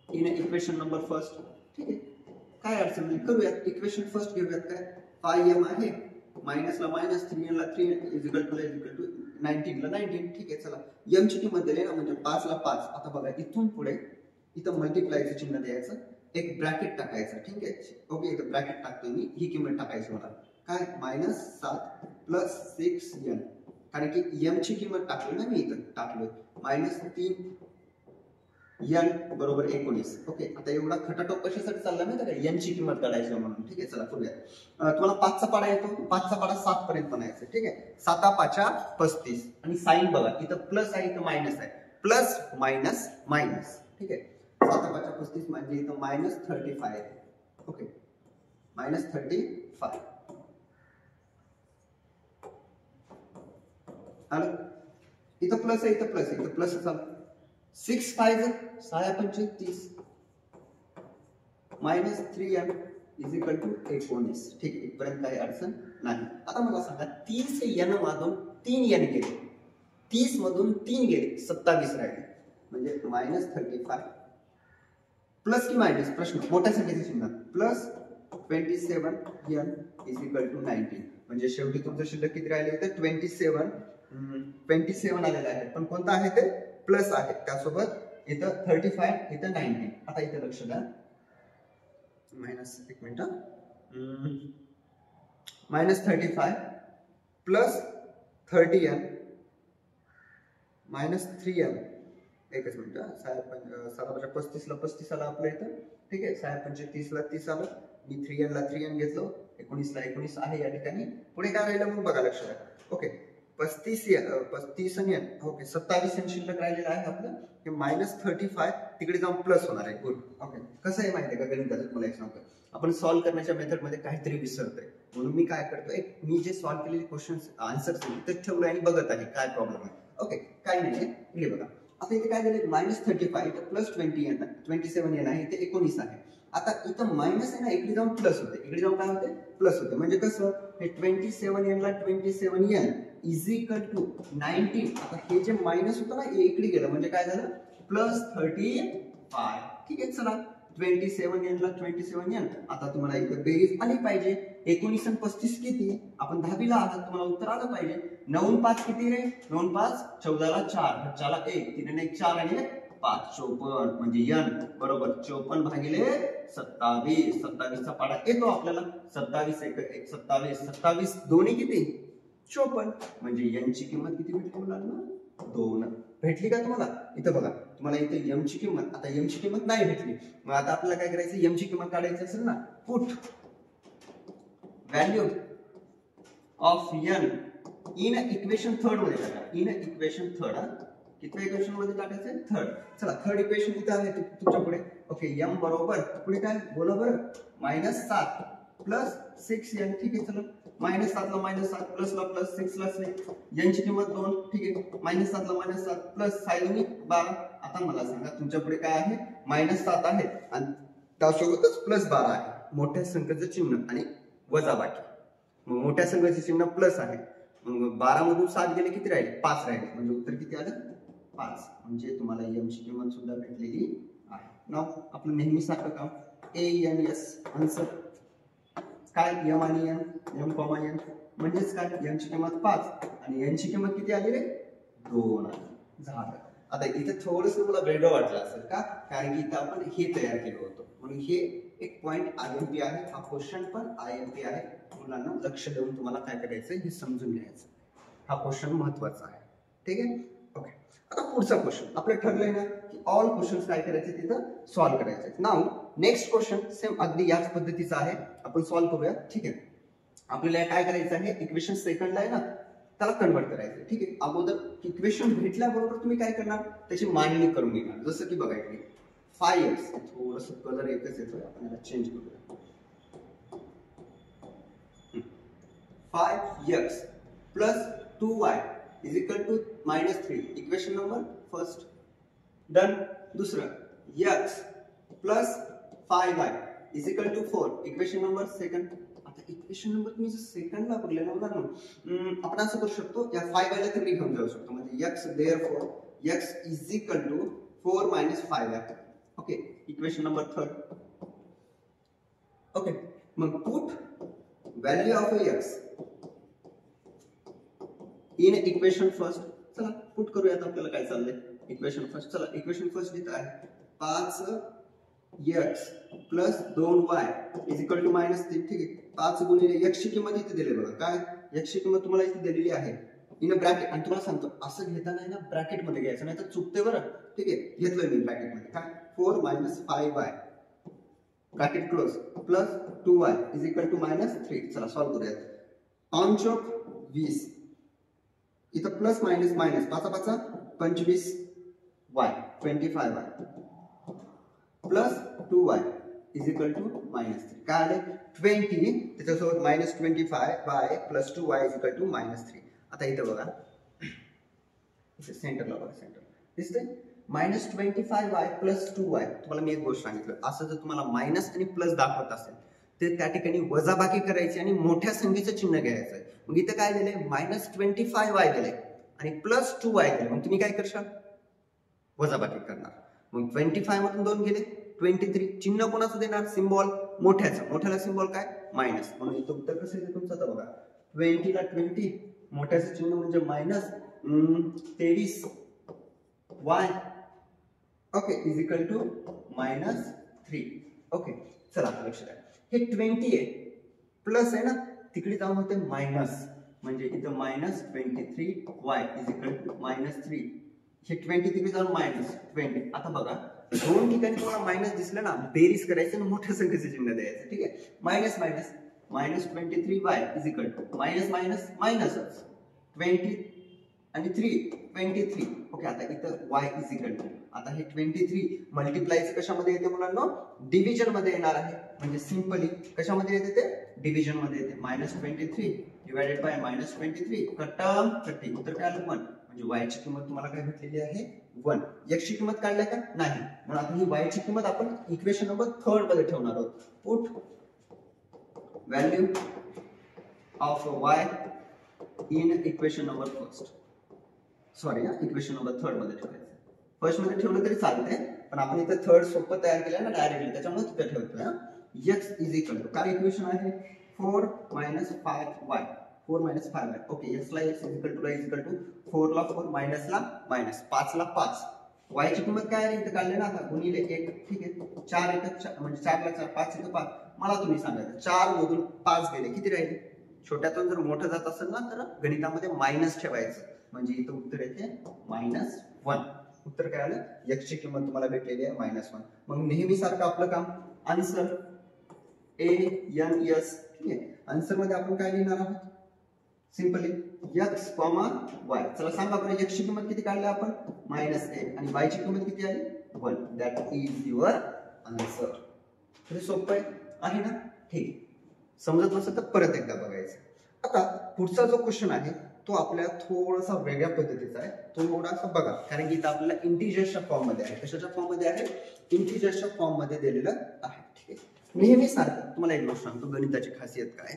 in equation number first, ठीक आहे. काय अडचण नाही, करूयात. इक्वेशन फर्स्ट घेऊयात. काय 5m आहे, मायनसला मायनस, 3n ला 3 इज इक्वल टू 19 ला 19, ठीक आहे. चला m ची किंमत दिली ना, म्हणजे 5 ला 5. आता बघा इथून पुढे इथं मल्टिप्लायचं चिन्ह द्यायचं, एक ब्रॅकेट टाकायचं, ठीक आहे. ओके, इथं ब्रॅकेट टाकतोय मी, ही किंमत टाकायची मला, काय -7 प्लस 6n, कारण की m ची किंमत टाकली ना मी, इथं टाकलोय -3 n बरोबर 19. ओके, आता एवढा खटाटोप कशासाठी चालला माहिती का, n ची किंमत काढायची म्हणून. ठीक आहे, चला करूया. तुम्हाला 5 चा पाडा येतो, 5 चा पाडा 7 पर्यंत बनायचं. ठीक आहे, 7 5 35 आणि साइन बघा, इथं प्लस आहे इथं मायनस आहे, प्लस मायनस मायनस. ठीक आहे, 7 5 35 म्हणजे इथं -35 आहे. ओके, -35 आलं. इथं प्लस आहे इथं प्लस आहे, इथं प्लस चालू. 6 5 6 5 30 -3n = 19. ठीक आहे, इथपर्यंत काही अडचण नाही. आता मला सांगा 30 n मधून 3n गेले, 30 मधून 3 गेले, 27 राहिले, म्हणजे -35 प्लस की मायनस, प्रश्न मोठ्या संख्येचे चिन्ह, प्लस 27n = 19. म्हणजे शेवटी तुमचं शिल्लक किती राहिले तर 27 आलेलं आहे, पण कोणता आहे ते प्लस आहे, त्यासोबत इथं 35 इथं 19. आता इथं लक्ष द्या, एक मिनिट, -35 प्लस 30n -3n. एकच मिनिट, 7 ला 35 आला आपल्या इथं. ठीक आहे, 6 5 30 ला 30 आलं, मी 3n ला 3n घेतलं, 19 ला 19 आहे या ठिकाणी. पुढे काय राहिलं मग बघा, लक्ष द्या. ओके, 35 आणि n, ओके 27 n शिल्लक राहिलेलं आहे आपलं. हे -35 तिकडे जाऊन प्लस होणार आहे. गुड. ओके, कसं आहे माहिती आहे का गणिताचं, तुम्हाला एक सांगतो, आपण सॉल्व्ह करण्याच्या मेथड मध्ये काहीतरी विसरतोय, म्हणून मी काय करतोय, मी जे सॉल्व्ह केलेले क्वेश्चन्स आन्सर ते ठेवलं आणि बघत आहे काय प्रॉब्लेम आहे. ओके, काय नाही, हे बघा आता इथे काय झाले, -35 इथं प्लस 27n आहे, इथे 19 आहे. आता इथं मायनस आहे ना, इकडे जाऊन प्लस होते, इकडे जाऊन काय होते प्लस होते, म्हणजे कसं, हे 27n ला 27n = 19. आता हे जे मायनस होतं ना, हे इकडे गेलं, म्हणजे काय झालं +35. ठीक आहे, चला 27n ला 27n. आता तुम्हाला इथं बेरीज आली पाहिजे. 19 आणि 35 किती, आपण 10वी ला आहात, तुम्हाला उत्तर आलं पाहिजे. 9 5 किती रे, 9 5 14 ला 4, 4 ला 1, 3 1 4 आणि 5 54, म्हणजे n बरोबर 54 भागिले 27. 27 चा पाडा येतो आपल्याला, 27 1 27, 27 दोन्ही किती 54, म्हणजे n ची किंमत किती भेटली मुलांना, 2 भेटली का तुम्हाला. इथं बघा, तुम्हाला इथे m ची किंमत, आता m ची किंमत नाही भेटली, मग आता आपल्याला काय करायचं, m ची किंमत काढायची असेल ना, put value of n in equation third मध्ये टाका, इन इक्वेशन थर्ड. कितव्या इक्वेशन मध्ये टाकायचं, थर्ड. चला थर्ड इक्वेशन इथं आहे तुमच्या पुढे. ओके, m बरोबर पुढे काय बोला बरं, -7 प्लस 6n. ठीक आहे, चला -7 ला -7 प्लस ला प्लस 6 ला 6, n ची किंमत 2. ठीक आहे, -7 ला -7 प्लस 6 आणि 12. आता मला सांगा तुमच्या पुढे काय आहे, -7 आहे आणि त्यासोबतच +12 आहे, मोठ्या संख्येचं चिन्ह आणि वजाबाकी. मग मोठ्या संख्येचे चिन्ह प्लस आहे, मग 12 मधून 7 गेले किती राहिले, 5 राहिले, म्हणजे उत्तर किती आलं 5. म्हणजे तुम्हाला m ची किंमत सुद्धा भेटलेली आहे. नाव आपलं नेहमी सारखं काम, ANS आन्सर काय, m आणि n, m, n म्हणजेच काय, m ची किंमत 5 आणि n ची किंमत किती आली रे, 2 आली. झालं. आता इथे थोडंसं मला वेगळं वाटलं असेल का, कारण की इथं आपण हे तयार केलं होतं, म्हणून हे एक पॉइंट IMP आहे, हा क्वेश्चन पण IMP आहे. मुलांना लक्ष देऊन तुम्हाला काय करायचं हे समजून घ्यायचं, हा क्वेश्चन महत्वाचा आहे. ठीक आहे, ओके. आता पुढचा क्वेश्चन आपलं ठरलंय ना की ऑल क्वेश्चन्स काय करायचे तिथं सॉल्व्ह करायचे. नाव नेक्स्ट क्वेश्चन सेम अगदी याच पद्धतीचा आहे, आपण सॉल्व्ह करूया. ठीक आहे, आपल्याला काय करायचं आहे, इक्वेशन सेकंडला आहे ना त्याला कन्वर्ट करायचं. ठीक आहे, अगोदर इक्वेशन भेटल्याबरोबर तुम्ही काय करणार, त्याची मांडणी करून घेणार. जसं की बघा इकडे 5x, थोडंसं कलर एकच येतोय, आपण याला चेंज करूया. 5x plus 2y = -3. Equation number first done. दुसरं x plus 5y = 4. Equation number second. आता इक्वेशन नंबर तुम्ही जर सेकंडला बघले ना उदाहरण, आपण असं करू शकतो, या 5y ला तरी घेऊन जाऊ शकतो, म्हणजे x therefore x = 4 - 5y. Okay, equation number third. Okay, मग put value of x in equation first. चला पुट करूयात, आपल्याला काय चाललंय इक्वेशन फर्स्ट. चला इक्वेशन फर्स्ट इथं आहे 5x प्लस 2y = -3. ठीक आहे, 5 गुणिले x ची किंमत इथे दिली बघा, काय x ची किंमत तुम्हाला इथे दिलेली आहे इन अ ब्रॅकेट, आणि तुम्हाला सांगतो असं घेताना आहे ना ब्रॅकेट मध्ये घ्यायचं, नाही तर चुकते बरं. ठीक आहे, घेतलं मी ब्रॅकेट मध्ये काय 4 minus 5y bracket close plus 2y is equal to -3. चला सॉल्व्ह करूयात. 5 चौक 20, इथं plus minus minus 5 5 25y 25y plus 2y is equal to -3. काय आले 20, त्याच्यासोबत -25y plus 2y is equal to -3. आता इथं बघा, इथे सेंटरला बघा, सेंटर दिसतंय -25y प्लस 2y. तुम्हाला मी एक गोष्ट सांगितलं, असं जर तुम्हाला मायनस आणि प्लस दाखवत असेल तर त्या ठिकाणी वजाबाकी करायची आणि मोठ्या संख्येचं चिन्ह घ्यायचं. मग इथं काय दिलंय -25y दिलंय आणि प्लस 2y दिले, मग तुम्ही काय करशाल वजाबाकी करणार. मग 25 मधून 2 गेले 23. चिन्ह कोणाचं देणार सिम्बॉल मोठ्याचं, मोठ्याला सिम्बॉल काय मायनस, म्हणून इथं उत्तर कसं येते तुमचं. तर बघा 20 ला 20 मोठ्याचं चिन्ह म्हणजे -23y okay is equal to -3. Okay चला लक्ष द्या, हे 20 आहे प्लस आहे ना, तिकडे जाऊन होते मायनस, म्हणजे इथं -23y इज इक्वल टू -3. हे 20 तिकडे जाऊन -20. आता बघा दोन ठिकाणी तुम्हाला मायनस दिसलं ना, बेरीज करायचं आणि मोठ्या संख्येचं चिन्ह द्यायचं. ठीक आहे, minus minus -23y is equal to minus minus मायनसच 20 आणि 3 23. ओके, आता इथं y इज इक्वल टू, आता हे 23 मल्टिप्लायचं कशामध्ये येते मुलांनो डिव्हिजन मध्ये येणार आहे. म्हणजे सिंपली कशामध्ये येते ते डिव्हिजन मध्ये येते. -23 डिवाइडेड बाय -23 कटम 30. उत्तर काय आलं 1. म्हणजे y ची किंमत तुम्हाला काय भेटलेली आहे 1. x ची किंमत काढल्या का नाही, म्हणून आता ही y ची किंमत आपण इक्वेशन नंबर 3 मध्ये ठेवणार आहोत. Put value of y in equation number 1. Sorry ना, इक्वेशन नंबर 3 मध्ये ठेवायचं. फर्स्ट मध्ये ठेवलं तरी चालते, पण आपण इथे थर्ड सोपं तयार केलं ना डायरेक्टली, त्याच्यामुळे तिथे ठेवतोय. x इज इक्वल टू काय इक्वेशन आहे 4 minus 5y 4 minus 5y. Okay, x ला x is equal to y is equal to 4 ला 4 मायनस ला मायनस 5 ला 5. y ची किंमत काय आहे इथे काढले ना आता गुणिले 1. ठीक आहे, 4 1 म्हणजे 4 ला 4 5 1 5. मला तुम्ही सांगायचं 4 मधून 5 गेले किती राहिले. छोट्यातून जर मोठं जात असेल ना तर गणितामध्ये मायनस ठेवायचं, म्हणजे इथं उत्तर येते -1. उत्तर काय आलं, x ची किंमत तुम्हाला भेटलेली आहे -1. मग नेहमी सारखं आपलं काम आन्सर ANS. ठीक आहे, आन्सर मध्ये आपण काय लिहिणार आहोत सिंपली x, y. चला सांगा बरं x ची किंमत किती काढली आपण -1 आणि y ची किंमत किती आली 1. That is your answer. हे सोपं आहे ना. ठीक, समजत नसेल तर परत एकदा बघायचं. आता पुढचा जो क्वेश्चन आहे तो आपल्या थोडासा वेगळ्या पद्धतीचा आहे, थोडासा बघा, कारण की इथं आपल्याला इंटिजर्सच्या फॉर्म मध्ये आहे. कशाच्या फॉर्म मध्ये आहे, इंटिजर्सच्या फॉर्म मध्ये दिलेलं आहे. ठीक आहे, नेहमी सारखं तुम्हाला एक गोष्ट सांगतो, गणिताची खासियत काय,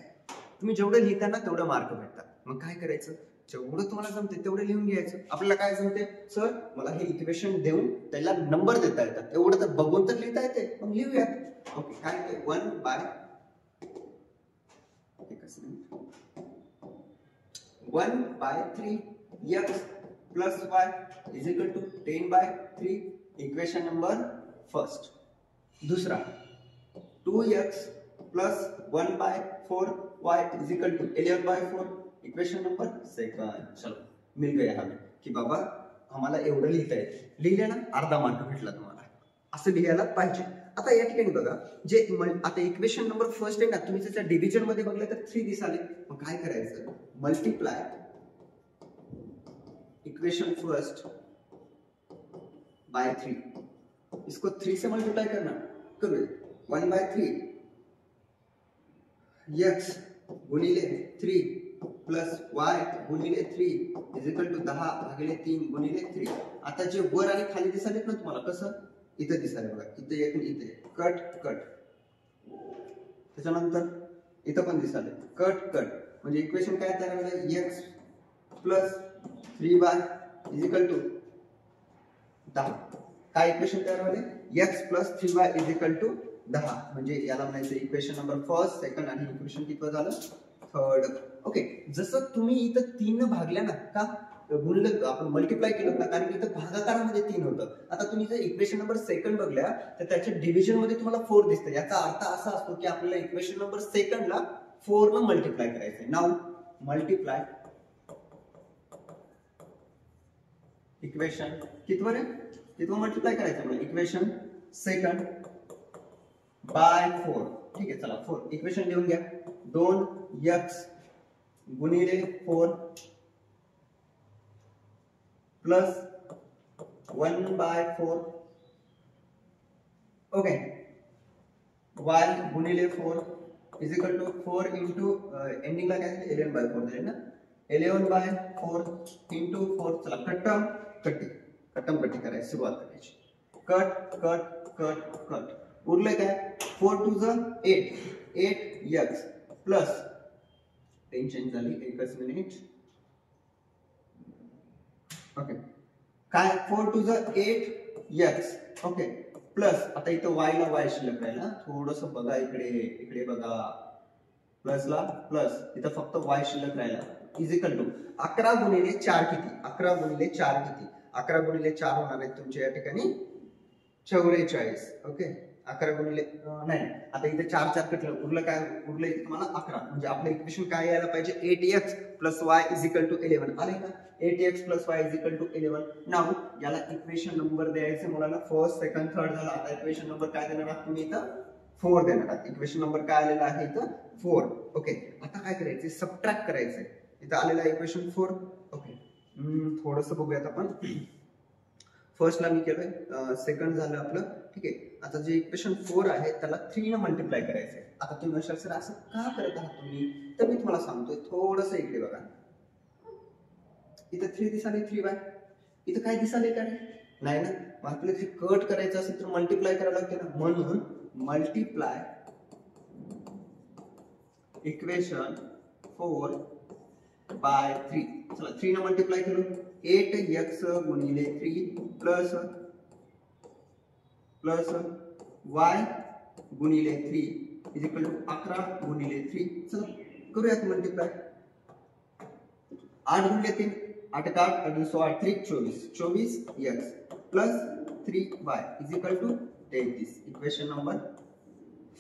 तुम्ही जेवढं लिहिता ना तेवढं मार्क भेटतात. मग काय करायचं, जेवढं तुम्हाला जमते तेवढं लिहून घ्यायचं. आपल्याला काय जमते, सर मला हे इक्वेशन देऊन त्याला नंबर देता येतात, एवढं तर बघून तर लिहिता येते, मग लिहूयात. ओके, काय ते 1/3 x plus y is equal to 10/3. Equation number first. दूसरा 2x plus 1/4y is equal to 11/4. Equation number second. चलो मिल गया हमें की बाबा आम्हाला एवढं लिहिता येते. लिहिले ना, अर्धा मार्क भेटला तुम्हाला. असं लिहायला पाहिजे. आता या ठिकाणी बघा, जे आता इक्वेशन नंबर फर्स्ट आहे ना, तुम्ही त्याच्या डिव्हिजन मध्ये बघलं तर 3 दिसाले. मग काय करायचं, मल्टीप्लाय इक्वेशन फर्स्ट बाय 3. इसको 3 से मल्टीप्लाई करना, करो 1/3 x गुणिले 3 प्लस y गुणिले 3 इज इक्वल टू 10/3 गुणिले 3. आता जे वर आणि खाली दिसालेत ना तुम्हाला, कसं इथं दिसाले बघा, इथे एक इथे कट कट, त्याच्यानंतर इथं पण दिसाले कट कट. म्हणजे इक्वेशन काय तयार झालं, x plus 3y is equal to 10. काय इक्वेशन तयार झाले, x plus 3y is equal to 10. म्हणजे याला म्हणायचं इक्वेशन नंबर फर्स्ट, सेकंड आणि इक्वेशन किती झालं थर्ड. ओके, जसं तुम्ही इथं 3 भागल्या ना, का गुणलं आपण मल्टिप्लाय केलं ना, कारण इथं भागाकारामध्ये 3 होतं. आता तुम्ही जर इक्वेशन नंबर सेकंड बघल्या तर त्याच्या डिव्हिजन मध्ये तुम्हाला 4 दिसतं. याचा अर्थ असा असतो की आपल्याला इक्वेशन नंबर सेकंडला 4 न मल्टिप्लाय करायचंय. नाउ मल्टिप्लाय इक्वेशन कितवर आहे, कितवं मल्टिप्लाय करायचं मला, इक्वेशन सेकंड बाय 4. ठीक आहे, चला 4 इक्वेशन लिहून घ्या. 2x गुणिले 4 प्लस 1/4 ओके, y गुणिले 4 इज इक्वल टू 4 इंटू एंडिंगला काय आहे 11/4 झाले ना, 11/4 इंटू 4. चला कट्टी करायची, सुरुवात करायची. कट कट कट कट उरले काय, 4 टू ज 8x प्लस, टेन्शन झाली एकच मिनिट. ओके, काय 4 टू ज 8x ओके प्लस, आता इथं y ला y शिल्लक राहिला, थोडस बघा इकडे बघा, प्लस ला प्लस, इथं फक्त y शिल्लक राहिला, इज इक्वल टू 11 गुणिले 4 किती, 11 गुणिले 4 किती, 11 गुणिले 4 होणार आहेत तुमच्या या ठिकाणी 44. ओके, 11 गुणिले नाही, आता इथे 4 4 कटलं, उरलं काय, उरलं इथे तुम्हाला 11. म्हणजे आपलं इक्वेशन काय यायला पाहिजे, 8x plus y is equal to 11. आले का, 8x plus y is equal to 11. नाव याला इक्वेशन नंबर द्यायचे मुलांना, फर्स्ट सेकंड थर्ड झाला. आता इक्वेशन नंबर काय देणार आहात तुम्ही, इथं 4 देणार आहात. इक्वेशन नंबर काय आलेला आहे इथं 4. ओके, आता काय करायचे, सबट्रॅक्ट करायचंय. इथं आलेला आहे इक्वेशन 4. ओके, थोडस बघूयात आपण. फर्स्टला मी केलंय, सेकंड झालं आपलं. ठीक आहे, आता जे इक्वेशन 4 आहे त्याला 3 ने मल्टिप्लाय करायचंय. आता तुम्ही म्हणशाल सर असं का करत आहात तुम्ही, तर मी तुम्हाला सांगतोय, थोडस इकडे बघा. इथं 3 दिसाले 3y, इथं काय दिसाले काय नाही ना, मग आपल्याला कट करायचं असेल तर मल्टिप्लाय करावं लागते ना, म्हणून मल्टिप्लाय इक्वेशन 4/3. चला 3 ने मल्टिप्लाय केलं, 8x गुणिले 3 प्लस y गुणिले 3 इज इक्वल टू 11 गुणिले 3. चला करूयात मल्टिप्लाय. 8 गुणिले 3 8 का 8 16 3 24x plus 3y is equal to 33. Equation number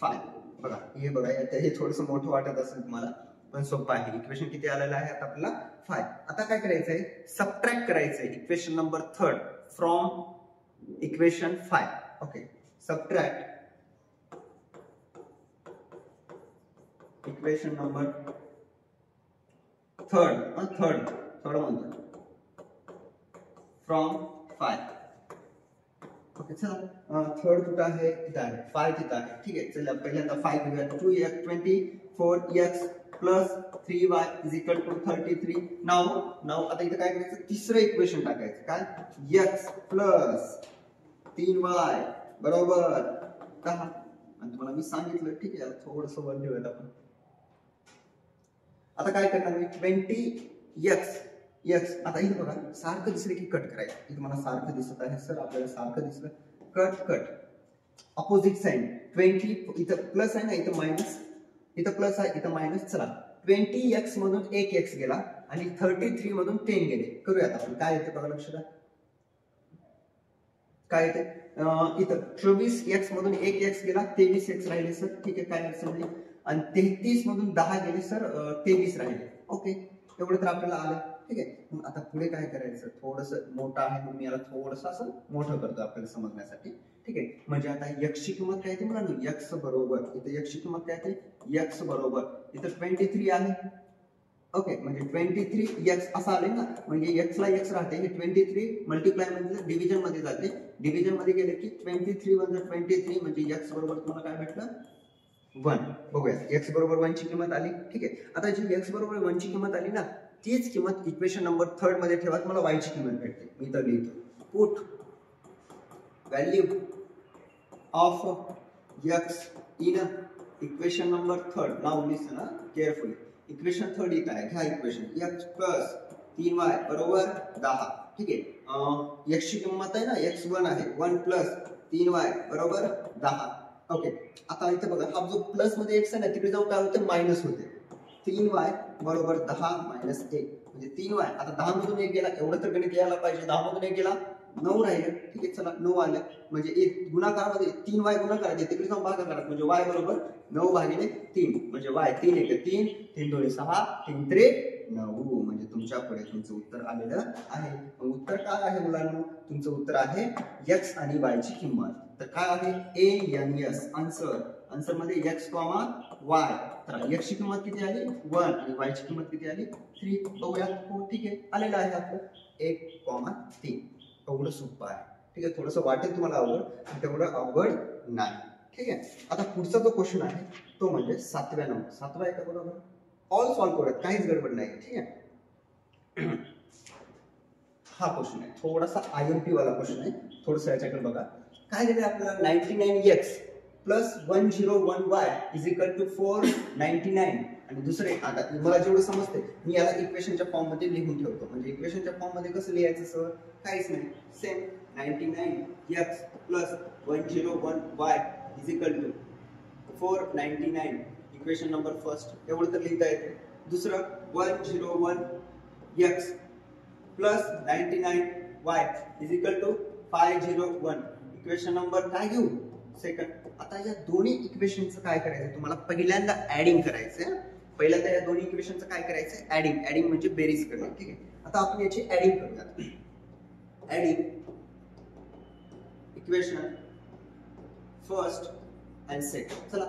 5. बघा हे बघा, हे थोडंसं मोठं वाटत असेल तुम्हाला, पण सोपं आहे. इक्वेशन किती आलेलं आहे आता आपल्याला 5. आता काय करायचंय, सबट्रॅक्ट करायचंय equation number 3 from equation 5. Okay, subtract equation number third म्हणतो फ्रॉम 5. ओके, चला थर्ड कुठं आहे, इथं आहे, 5 तिथं आहे. ठीक आहे, चला पहिल्यांदा 5 घेऊया. 2x 24x plus 3y is equal to 33. नाव आता इथं काय करायचं, तिसरं इक्वेशन टाकायचं, काय x प्लस 3y बरोबर 10. आणि तुम्हाला मी सांगितलं, ठीक आहे, थोडंसं वर घेऊयात आपण. आता काय करणार मी, 20x आता इथे बघा सारखं दिसलं की कट करायचं. इथे मला सारखं दिसत आहे सर, आपल्याला सारखं दिसलं, कट ऑपोजिट साइड. 20 इथं प्लस आहे ना, इथं मायनस, इथं प्लस आहे इथं मायनस. चला 20x मधून 1x गेला आणि 33 मधून 10 गेले. करूयात आपण, काय येते बघा, लक्ष द्या काय येते. इथं 24x मधून 1x गेला, 23x राहिले सर. ठीक आहे, काय अडचण नाही. आणि 33 मधून 10 गेले सर, 23 राहिले. ओके, एवढं तर आपल्याला आलं. ठीक आहे, मग आता पुढे काय करायचं, थोडस मोठं आहे म्हणून मी याला थोडस असं मोठं करतो आपल्याला समजण्यासाठी. ठीक आहे, म्हणजे आता x ची किंमत काय येते मुलांना, x बरोबर, इथे x ची किंमत काय येते, x बरोबर इथं 23 आहे. ओके, म्हणजे 23x असं आले ना, म्हणजे x ला x राहते, हे 23 मल्टिप्लाय म्हणजे डिव्हिजन मध्ये जाते. डिव्हिजन मध्ये गेले की 23 म्हणजे 23 म्हणजे x बरोबर तुम्हाला काय भेटलं, 1. बघूया x बरोबर 1 ची किंमत आली. ठीक आहे, आता जी x बरोबर 1 ची किंमत आली ना, तीच किंमत इक्वेशन नंबर 3 मध्ये ठेवा, मला y ची किंमत भेटते. मी तर लिहितो, put value of x in equation number 3. Now listen carefully. Equation 3 इथं आहे, घ्या इक्वेशन, x प्लस 3y बरोबर 10. ठीक आहे, x ची किंमत आहे ना, x1 आहे, 1 प्लस 3y बरोबर 10. ओके, आता इथे बघा, हा जो प्लस मध्ये x आहे ना, तिकडे जाऊन काय होते, मायनस होते. 3y बरोबर 10 मायनस 1 म्हणजे 3y. आता 10 मधून 1 गेला, एवढं तर गणित यायला पाहिजे. 10 मधून 1 गेला 9 राहिले, ठीक आहे. चला 9 आले म्हणजे एक गुणाकारामध्ये 3y गुणाकारात तिकडे जाऊन भागाकारात म्हणजे y बरोबर 9 भागिले 3 म्हणजे y 3 1 3 3 2 6 3 3 9 म्हणजे तुमच्या पुढे तुमचं उत्तर आलेलं आहे. मग उत्तर काय आहे मुलांनो? तुमचं उत्तर आहे x आणि y ची किंमत. तर काय आहे ANS आन्सर मध्ये x, y. तर x ची किंमत किती आली 1 आणि y ची किंमत किती आली 3. बघूया. हो ठीक आहे, आलेलं आहे आपलं 1,3. एवढं सोपं आहे, ठीक आहे. थोडंसं वाटेल तुम्हाला अवघड, तेवढं अवघड नाही, ठीक आहे. आता पुढचा जो क्वेश्चन आहे तो म्हणजे 7व्या नंबर. 7वा आहे का बरोबर? ऑल सॉल्व करूयात, काहीच गडबड नाही, ठीक आहे. हा क्वेश्चन आहे थोडासा IMP वाला क्वेश्चन आहे. थोडंसं याच्याकडे बघा. काय दिलं आपल्याला 99x plus 101y is equal to 499. आणि दुसरे आता मला जेवढं समजते मी याला इक्वेशनच्या फॉर्म मध्ये लिहून ठेवतो. म्हणजे इक्वेशनच्या फॉर्म मध्ये कसं लिहायचं सर? काहीच नाही, same 99x plus 101y is equal to 499. Equation number first एवढं तर लिहिता येते. दुसरं 101x plus 99y is equal to 501. Equation number काय घेऊ? सेकंड. आता या दोन्ही इक्वेशनचं काय करायचं तुम्हाला? पहिल्यांदा ऍडिंग करायचं. पहिल्यांदा या दोन्ही इक्वेशनचं काय करायचं? ऍडिंग म्हणजे बेरीज करणे, ठीक आहे. आता आपण याची ऍडिंग करूयात. Adding equation first and second. चला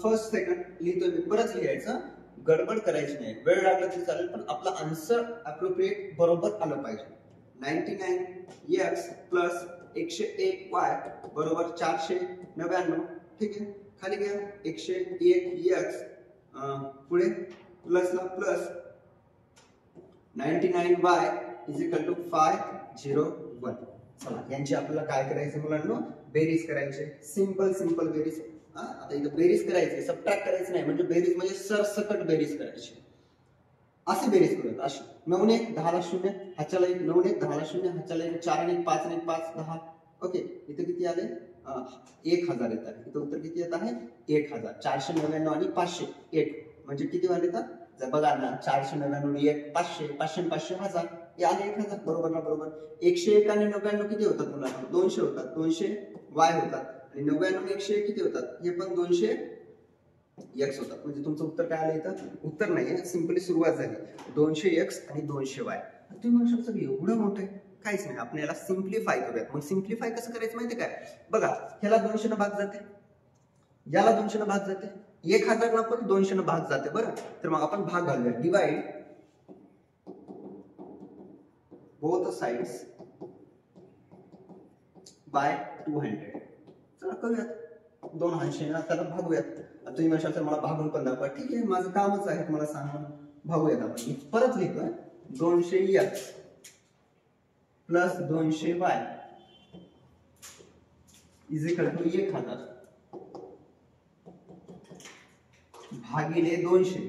फर्स्ट सेकंड लिहितोय मी, परत लिहायचं, गडबड करायची नाही. वेळ लागला तरी चालेल पण आपला आन्सर अप्रोप्रिएट बरोबर आलं पाहिजे. 99x प्लस 101y बरोबर 499, ठीक आहे. खाली घ्या 101x पुढे प्लसला plus 99y is equal to 501. चला यांची आपल्याला काय करायचं मुलांनो? बेरीज करायची. सिंपल बेरीज. आता इथं बेरीज करायची, सबट्रॅक्ट करायचं नाही. म्हणजे बेरीज म्हणजे सरसकट बेरीज करायची. असे बेरीज करूयात. अशी 9 1 10 ला 0, हाच्याला 1 9 1 10 ला 0, हाच्याला 1 4 1 5 1 5 10. ओके, इथे किती आले? 1000 येतात. इथं उत्तर किती येत आहे? 1000. 499 आणि 500 8 म्हणजे किती वाले येतात? जर बघा ना 499 1 500 500 500 1000 हे आले 1000. बरोबर ना? बरोबर. 101 आणि 99 किती होतात मुलांना? 200 होतात. 200 y होतात आणि 99 101 किती होतात? हे पण 200 x होतात. म्हणजे तुमचं उत्तर काय आलं इथं? उत्तर नाहीये, सिंपली सुरुवात झाली. 200x आणि 200y. तुम्ही म्हणू शकता सर एवढं मोठं आहे? काहीच नाही, आपण याला सिम्प्लिफाय करूयात. मग सिम्प्लिफाय कसं करायचं माहिती काय? बघा ह्याला 200 न भाग जाते, याला 200 न भाग जाते, 1000 ला पण 200 न भाग जाते. बरं, तर मग आपण भाग घालूया. Divide both sides by 200. चला करूयात. 200 ना त्याला भागूयात. तुम्ही म्हणशाल सर मला भागून पण दाखवा. ठीक आहे, माझं कामच आहे तुम्हाला सांगणं. भागूयात आपण. मी परत लिहितोय 200x plus 200y is equal to 1000 भागिले 200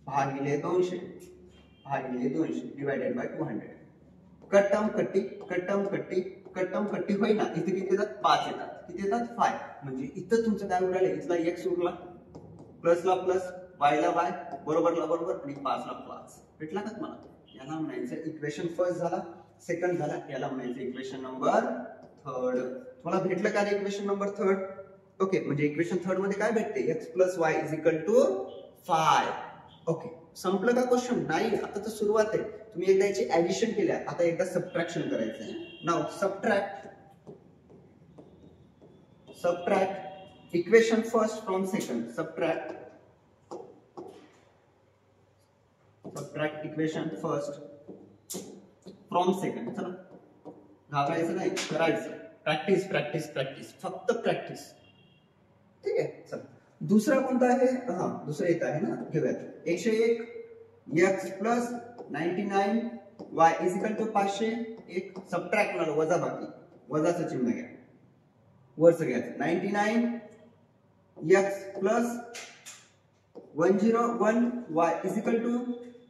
भागिले 200 भागिले 200 डिवाइडेड बाय 200. कट्टम कट्टी होईना. इथे किती येतात? 5 येतात. किती येतात? 5. म्हणजे इथं तुमचं काय उरलं? इथला x उरला, प्लसला प्लस, y ला y, बरोबरला बरोबर आणि 5 ला 5. भेटला का तुम्हाला? याला म्हणायचं इक्वेशन फर्स्ट झाला. सेकंड झाला, याला म्हणायचं इक्वेशन नंबर थर्ड. तुम्हाला भेटलं का इक्वेशन नंबर थर्ड? ओके, म्हणजे इक्वेशन थर्ड मध्ये काय भेटते? x plus y is equal to 5. Okay, संपलं का क्वेश्चन? नाही, आता तर सुरुवात आहे. तुम्ही एकदा याची ऍडिशन केल्या, आता एकदा सबट्रॅक्शन करायचं आहे. Now subtract equation first from second. Subtract equation first from second. चला घाबरायचं नाही, करायचं. प्रॅक्टिस, फक्त प्रॅक्टिस. ठीक आहे. चला दुसरा कोणता आहे? दुसरा येत आहे ना, घेऊयात. 101x plus 99y is equal to 500. एक सबट्रॅक्ट म्हणा, वजा बाकी, वजाचं चिन्ह घ्या, वरचं घ्यायचं. 99x plus 101y is equal to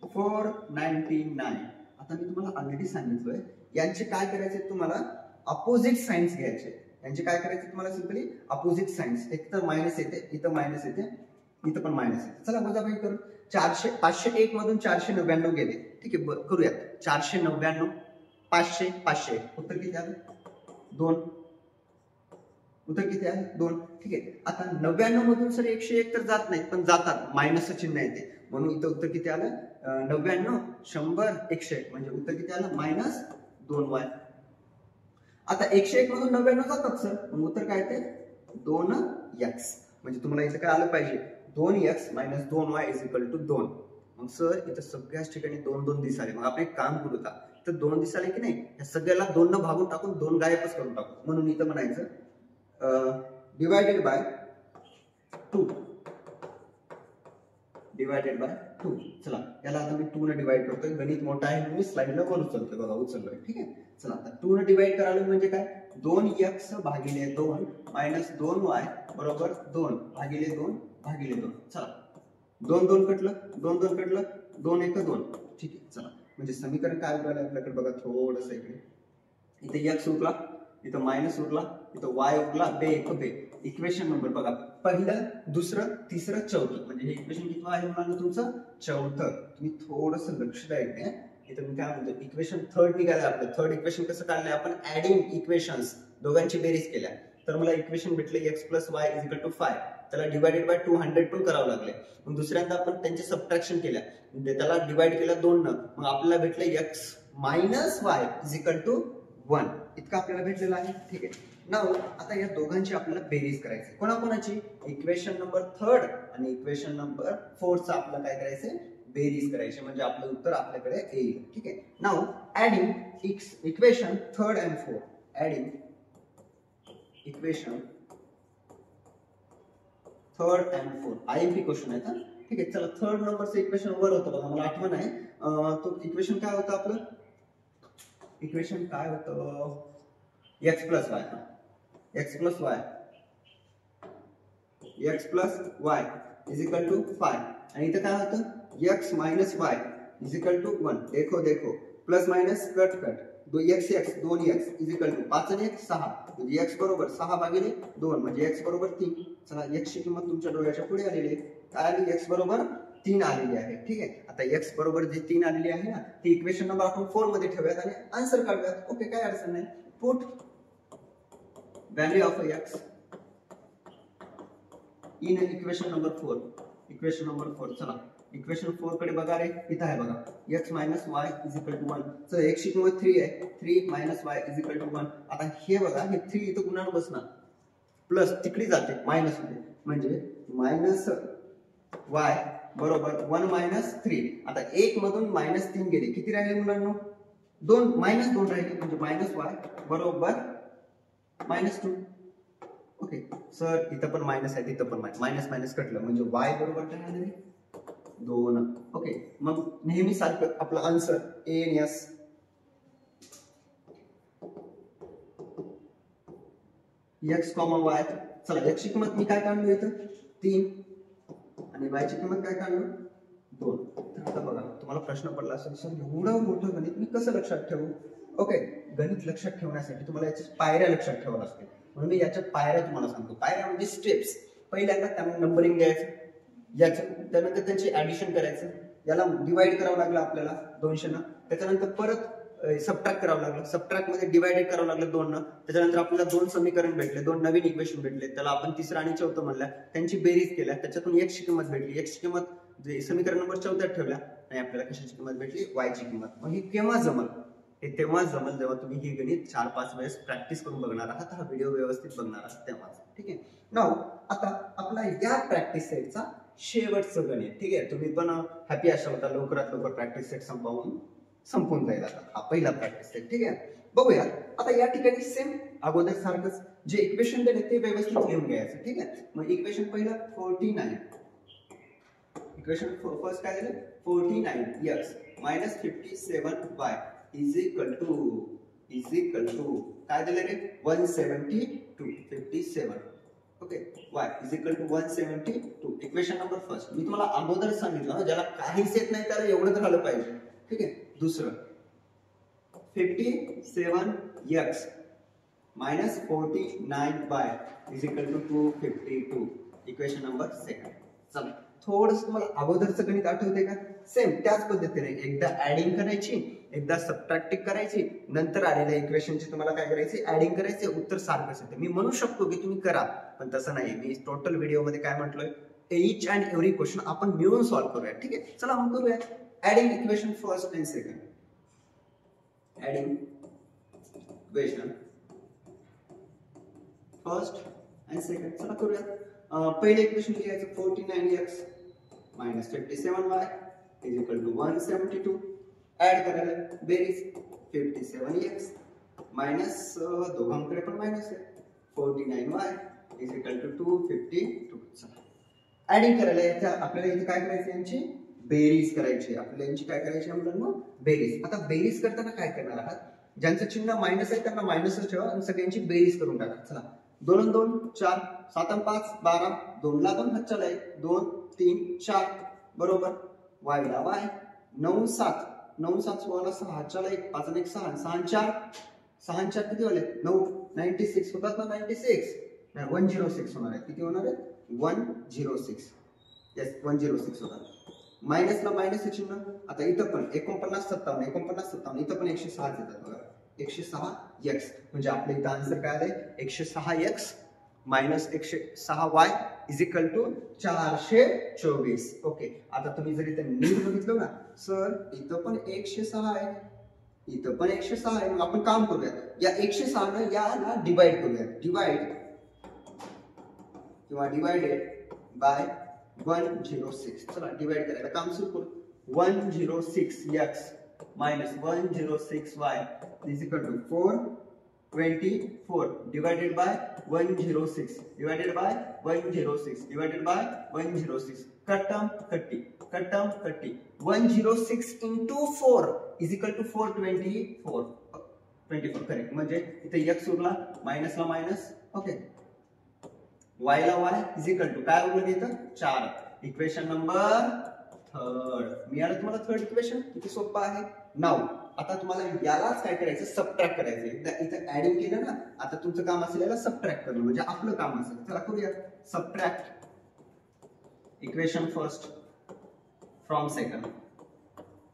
499. आता मी तुम्हाला ऑलरेडी सांगितलंय यांचे काय करायचे तुम्हाला? अपोजिट साइन्स घ्यायचे. यांचे काय करायचे तुम्हाला? Simply opposite signs. एक तर मायनस येते, इथं मायनस येते, इथं पण मायनस येते. चला वजाबाकी करू. 501 मधून 499 गेले. ठीक आहे, करूयात. 499 500 500 उत्तर किती आलं 2. उत्तर किती आहे 2. ठीक आहे. आता 99 मधून सर 101 तर जात नाही पण जातात मायनसचं चिन्ह येते म्हणून इथं उत्तर किती आलं 99 100 101 म्हणजे उत्तर किती आलं -2y. आता 101 मधून 99 जातात सर मग उत्तर काय येते 2x म्हणजे तुम्हाला इथं काय आलं पाहिजे 2x - 2y = 2. मग सर इथं सगळ्याच ठिकाणी 2 2 दिसाले मग आपण एक काम करू आता तर 2 दिसाले की नाही या सगळ्याला 2 न भागून टाकून 2 गायबच करून टाकू म्हणून इथं म्हणायचं डिवायडेड बाय 2 डिवायडेड बाय 2. चला याला आता मी 2 ने डिवाइड करतोय गणित मोठा आहे म्हणून मी स्लाइडला वर उचलतोय बघा उचललोय. ठीक आहे. चला आता 2 ने डिवाइड करायला म्हणजे काय 2x - 2 - 2y बरोबर 2 भागिले 2 भागिले 2. चला 2 2 कटलं 2 2 कटलं 2 1 2. ठीक आहे. चला म्हणजे समीकरण काय उरलं आपल्याकडे बघा थोडंसं इकडे इथे x उरला इथं मायनस उरला इथं y उरला बे एक बे. इक्वेशन नंबर बघा पहिलं दुसरं तिसरं चौथं म्हणजे हे इक्वेशन किती आहे म्हणाल तुमचं चौथं. तुम्ही थोडंसं लक्ष द्यायचं इथं मी काय म्हणतो इक्वेशन थर्ड निघालं आपलं. थर्ड इक्वेशन कसं काढलंय आपण ऍडिंग इक्वेशन्स दोघांची बेरीज केल्या तर मला इक्वेशन भेटले x + y = 5. त्याला डिवाइडेड बाय 200 पण करावं लागले. मग दुसऱ्यांदा आपण त्यांचे सबट्रॅक्शन केल्या त्याला डिवाइड केलं 2 न मग आपल्याला भेटलं x - y = 1 इतकं आपल्याला भेटलेलं आहे. ठीक आहे. नाव आता या दोघांची आपल्याला बेरीज करायची कोणाकोणाची इक्वेशन नंबर 3 आणि इक्वेशन नंबर 4 चा आपल्याला काय करायचं बेरीज करायची म्हणजे आपलं उत्तर आपल्याकडे येईल. ठीक आहे. नाव adding equation 3 and 4 adding equation 3 and 4 IMP question आहे. ठीक आहे. चला 3rd नंबरचं इक्वेशन वर होतं बघा मला आठवण आहे तो इक्वेशन काय होतं आपलं इक्वेशन काय होतं x + y x + y x + y = 5 आणि इथं काय होतं x - y = 1. देखो देखो plus minus cut cut 2x 2x = 5 आणि 1 6 म्हणजे x बरोबर 6 भागिले 2 म्हणजे x बरोबर 3. चला x ची किंमत तुमच्या डोळ्याच्या पुढे आलेली आहे काय आली x बरोबर 3 आलेली आहे. ठीक आहे. आता x बरोबर जी 3 आलेली आहे ना ती इक्वेशन नंबर आपण 4 मध्ये ठेवूयात आणि आन्सर काढूयात. ओके काय अडचण नाही. Put value of x in equation number 4 equation number 4 चला इक्वेशन 4 कडे बघा रे इथं आहे बघा x - y = 1. तर x ची किंमत 3 आहे 3 - y = 1. आता हे बघा हे 3 इथं गुणाकार बसणार प्लस तिकडे जाते मायनस मध्ये म्हणजे -y बरोबर 1 - 3. आता 1 मधून -3 गेले किती राहिले मुलांनो 2 -2 राहिले म्हणजे -y बरोबर -2. ओके सर इथं पण मायनस आहे तिथं पण मायनस मायनस कटलं म्हणजे y बरोबर काय आलं रे 2. ओके मग नेहमी सारखं आपलं आन्सर A आणि S. x, y चला x ची किंमत मी काय काढलो इथं 3 आणि y ची किंमत काय काढलो 2. तर आता बघा तुम्हाला प्रश्न पडला असेल सर एवढं मोठं गणित मी कसं लक्षात ठेवू. ओके गणित लक्षात ठेवण्यासाठी तुम्हाला याच्या पायऱ्या लक्षात ठेवाव्या लागतील म्हणून मी याच्या पायऱ्या तुम्हाला सांगतो. पायऱ्या म्हणजे स्टेप्स. पहिल्यांदा त्यांना नंबरिंग द्यायचं याचं त्यानंतर त्यांची ऍडिशन करायचं याला डिवाइड करावं लागलं आपल्याला 200 न त्याच्यानंतर परत सबट्रॅक्ट करावं लागलं सबट्रॅक्ट मध्ये डिवाइडेड करावं लागलं 2 न त्याच्यानंतर आपल्याला 2 समीकरण भेटले 2 नवीन इक्वेशन भेटले त्याला आपण तिसरं आणि चौथं म्हणलं त्यांची बेरीज केल्या त्याच्यातून x ची किंमत भेटली x ची किंमत जे समीकरण नंबर 14 ठेवल्या आणि आपल्याला कशाची किंमत भेटली y ची किंमत. मग हे केव्हा जमल हे तेव्हाच जमल जेव्हा तुम्ही ही गणित 4-5 वेळेस प्रॅक्टिस करून बघणार आहात हा व्हिडिओ व्यवस्थित बघणार आहात तेव्हाच. ठीक आहे. नाव आता आपला या प्रॅक्टिस सेटचा शेवटचं गणित. ठीक आहे. तुम्ही पण हॅपी असाल आता लवकरात लवकर प्रॅक्टिस सेट संपून जाईल आता हा पहिला प्रॅक्टिस सेट. ठीक आहे. बघूया आता या ठिकाणी सेम अगोदर सारखंच जे इक्वेशन दिले ते व्यवस्थित लिहून घ्यायचं. ठीक आहे. मग इक्वेशन पहिलं 49 इक्वेशन फर्स्ट काय दिलं 49x - 57y इज टू काय दिलं रे 172 57. Okay y is equal to 172. Equation number first मी तुम्हाला अगोदर सांगितलं ना ज्याला काहीच येत नाही त्याला एवढं तर आलं पाहिजे. ठीक आहे. दुसरं 57x - 49y is equal to 252. Equation number second. चला थोडंसं तुम्हाला अगोदरचं गणित आठवते का? सेम त्याच पद्धतीने एकदा ऍडिंग करायची, एकदा सबट्रॅक्टिंग करायची, नंतर आलेल्या इक्वेशनची तुम्हाला काय करायची? ऍडिंग करायचे, उत्तर सारखंच येते. मी म्हणू शकतो की तुम्ही करा, पण तसं नाही. मी टोटल व्हिडिओ मध्ये काय म्हटलोय? each and every क्वेश्चन आपण मिळून सॉल्व्ह करूया. ठीक आहे, चला मग करूया. Adding equation first and second. Adding equation first and second. चला करूया. पहिले इक्वेशन लिहायचं 49x minus 57y is equal to 172. Add करायला बेरीज 57x मायनस दोघांकडे पण मायनस आहे 49y is equal to 252. चला ऍडिंग करायला याच्या आपल्याला इथे काय करायचं? यांची बेरीज करायची. आपल्याला यांची काय करायची मुलांना? बेरीज. आता बेरीज करताना काय करणार आहात? ज्यांचं चिन्ह मायनस आहे त्यांना मायनसच ठेवा आणि सगळ्यांची बेरीज करून टाका. चला 2 आणि 2 4, 7 आणि 5 12, 2 ला 2 हातच्याला 2 3 4 बरोबर. y ला y 9 7 9 7 16 ला 6 हातच्याला 1 5 आणि 1 6 6 आणि 4 6 आणि 4 किती झाले? 9 96 होतात ना? 96 नाही 106 होणार आहे. किती होणार आहे? 106. येस 106 होतात. मायनसला मायनस चिन्ह. आता इथं पण 49 57 49 57 इथं पण 106 येतात बघा. 106x म्हणजे आपल्या इथं आन्सर काय आलंय? 106x minus 106y is equal to 424. Okay, आता तुम्ही जर इथं नीट बघितलं ना सर, इथं पण 106 आहे, इथं पण 106 आहे. मग आपण काम करूया, या 106 न याला डिवाइड करूया. डिवाइड किंवा डिवाइडेड बाय 106. चला डिवाइड करायला काम सुरू करू. 106x minus 106y is equal to 424 divided by 106 divided by 106 divided by 106. Cut term 30. 106 into 4 is equal to 424. 24 correct. म्हणजे इथे x उरला, मायनसला मायनस. ओके, y ला y is equal to काय उरलं इथं? 4. इक्वेशन नंबर थर्ड मिळालं तुम्हाला. थर्ड इक्वेशन किती सोपं आहे. नाव आता तुम्हाला यालाच काय करायचं? सबट्रॅक्ट करायचं. एकदा इथं ऍडिंग केलं ना, आता तुमचं काम असेल याला सबट्रॅक्ट करणं, म्हणजे आपलं काम असेल. चला करूया. Subtract equation first from second.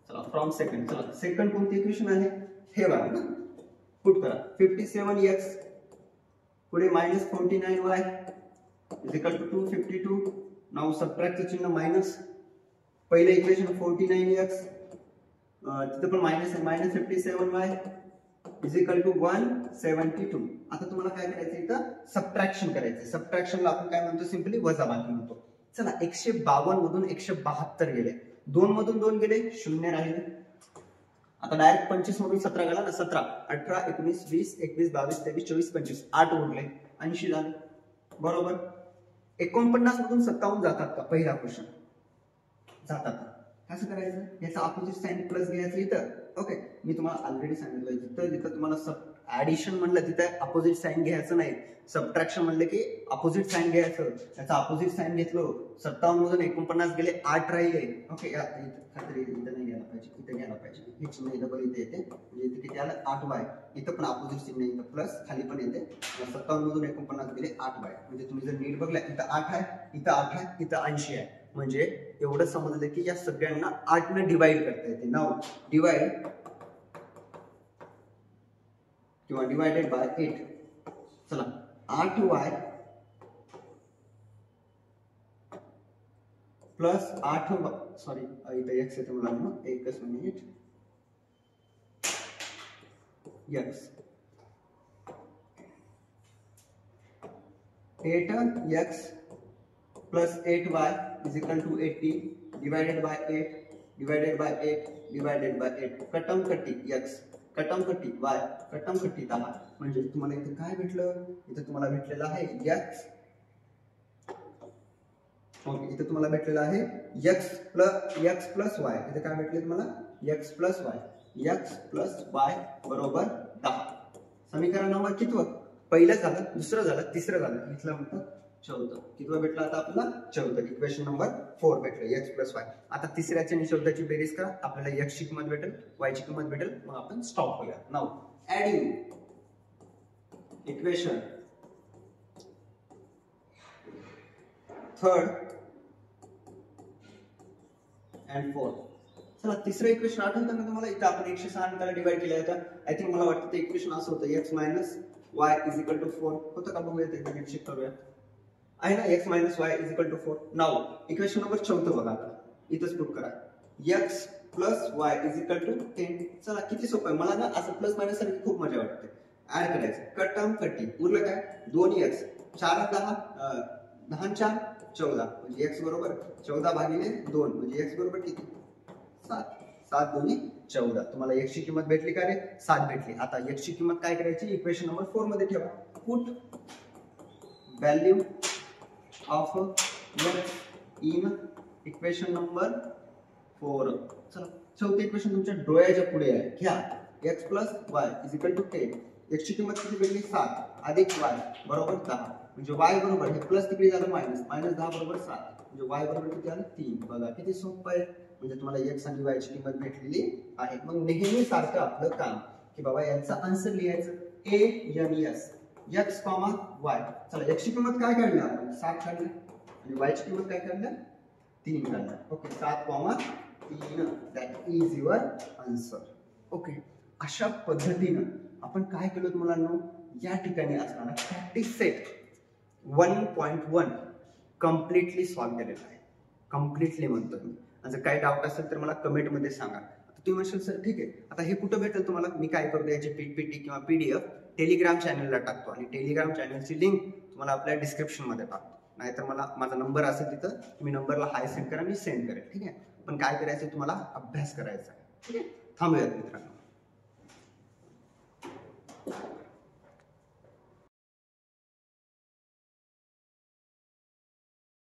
चला फ्रॉम सेकंड. चला सेकंड कोणती इक्वेशन आहे? हे बघा ना, पुट करा. 57x पुढे minus 49y is equal to 252. नाव सबट्रॅक्टचं चिन्ह मायनस. पहिले इक्वेशन 49x तिथे पण मायनस आहे, minus 57y is equal to 172. आता तुम्हाला काय करायचं? इथं सबट्रॅक्शन करायचं. सबट्रॅक्शनला आपण काय म्हणतो? सिंपली वजाबाकी म्हणतो. चला 152 मधून 172 गेले, 2 मधून 2 गेले, 0 राहिले. आता डायरेक्ट 25 मधून 17 गेला ना, 17 18 19 20 21 22 23 24 25 8 उरले, 80 झाले बरोबर. 49 मधून 57 जातात का? पहिला क्वेश्चन जातात. कसं करायचं? याचा अपोजिट साइन प्लस घ्यायचं इथं. ओके, मी तुम्हाला ऑलरेडी सांगितलं जिथं तुम्हाला सब ऍडिशन म्हणलं तिथं अपोजिट साइन घ्यायचं नाही. सबट्रॅक्शन म्हणलं की अपोजिट साइन घ्यायचं. त्याचा अपोजिट साइन घेतलो, 57 मधून 49 गेले, 8 राहिले. ओके, खात्री इथं नाही घ्यायला पाहिजे, इथं घ्यायला पाहिजे. हे चिन्ह डबल इथे येते, म्हणजे इथे किती आलं? 8y. इथं पण अपोजिट चिन्ह इथं प्लस खाली पण येते. 57 मधून 49 गेले, 8y. म्हणजे तुम्ही जर नीट बघला, इथं 8 आहे, इथं 8 आहे, इथं 80 आहे. म्हणजे एवढं समजलं की या सगळ्यांना 8 ने डिवाइड करता येते. नाव डिवाइड किंवा डिवाइडेड बाय 8. चला 8y प्लस 8 सॉरी इथं x येते मुलांना, एकच minute. x 8x plus 8y is equal to 80 divided by 8 divided by 8 divided by 8. कटम कट्टी x, कटम कट्टी y, कटम कट्टी 10. म्हणजे तुम्हाला इथे काय भेटलं? इथे तुम्हाला भेटलेलं आहे x. ओके, इथे तुम्हाला भेटलेलं आहे x प्लस y. इथे काय भेटले तुम्हाला? x प्लस y बरोबर 10. समीकरण नंबर कितवं? पहिलं झालं, दुसरं झालं, तिसरं झालं, इथलं म्हणतात चौथं. कितवं भेटलं आता आपल्याला? चौथं. इक्वेशन नंबर 4 भेटलं x प्लस y. आता तिसऱ्याची आणि चौथ्याची बेरीज करा, आपल्याला x ची किंमत भेटेल, y ची किंमत भेटेल. मग आपण स्टॉप करूया. Now adding equation third and 4. चला तिसरं इक्वेशन आठवतं ना तुम्हाला? इथं आपण 106 ने त्याला डिवाइड केलं होतं. आय थिंक मला वाटतं ते इक्वेशन असं होतं x minus y is equal to 4 होतं का? बघूया ते एकदा चेक करूया. आहे ना x minus y is equal to 4. नाव इक्वेशन नंबर 14 बघा आता इथंच प्रूव्ह करा. x plus y is equal to 10. चला किती सोपं आहे. मला ना असं प्लस मायनस साठी खूप मजा वाटते. ऍड करायचं, कट टर्म कटी, उरलं काय 2x 4 10 10 4 14 म्हणजे x बरोबर 14 भागिले 2 म्हणजे x बरोबर किती 7. 7 दोन्ही 14. तुम्हाला x ची किंमत भेटली का रे? 7 भेटली. आता x ची किंमत काय करायची? इक्वेशन नंबर 4 मध्ये ठेवा. Put value of x in equation number 4. चला चौथं इक्वेशन तुमच्या डोळ्याच्या पुढे आहे. घ्या x plus y is equal to 10. x ची किंमत किती भेटली? 7 अधिक y बरोबर 10 म्हणजे y बरोबर हे प्लस तिकडे झालं मायनस, मायनस 10 बरोबर 7 म्हणजे y बरोबर किती आलं 3. बघा किती सोपं आहे. म्हणजे तुम्हाला x आणि y ची किंमत भेटलेली आहे. मग नेहमी सारखं आपलं काम की बाबा यांचा आन्सर लिहायचं a n s x, y. चला x ची किंमत काय काढली आपण? 7 काढली आणि y ची किंमत काय काढली? 3 काढली. Okay 7, 3 that is your answer. Okay अशा पद्धतीनं आपण काय केलं मुलांनो? या ठिकाणी असताना प्रॅक्टिस सेट 1.1 कम्प्लिटली सॉल्व्ह केलेला आहे. कम्प्लिटली म्हणतो मी. जर काही डाऊट असेल तर मला कमेंट मध्ये सांगा. तुम्ही म्हणशाल सर ठीक आहे, आता हे कुठं भेटेल तुम्हाला? मी काय करतो याची पीपीटी किंवा पीडीएफ टेलिग्राम चॅनलला टाकतो आणि टेलिग्राम चॅनलची लिंक तुम्हाला आपल्या डिस्क्रिप्शन मध्ये टाकतो. नाहीतर मला माझा नंबर असेल तिथं, तुम्ही नंबरला हाय सेंड करा, मी सेंड करेल. ठीक आहे. पण काय करायचं तुम्हाला? अभ्यास करायचा. ठीक आहे. थांबूयात मित्रांनो.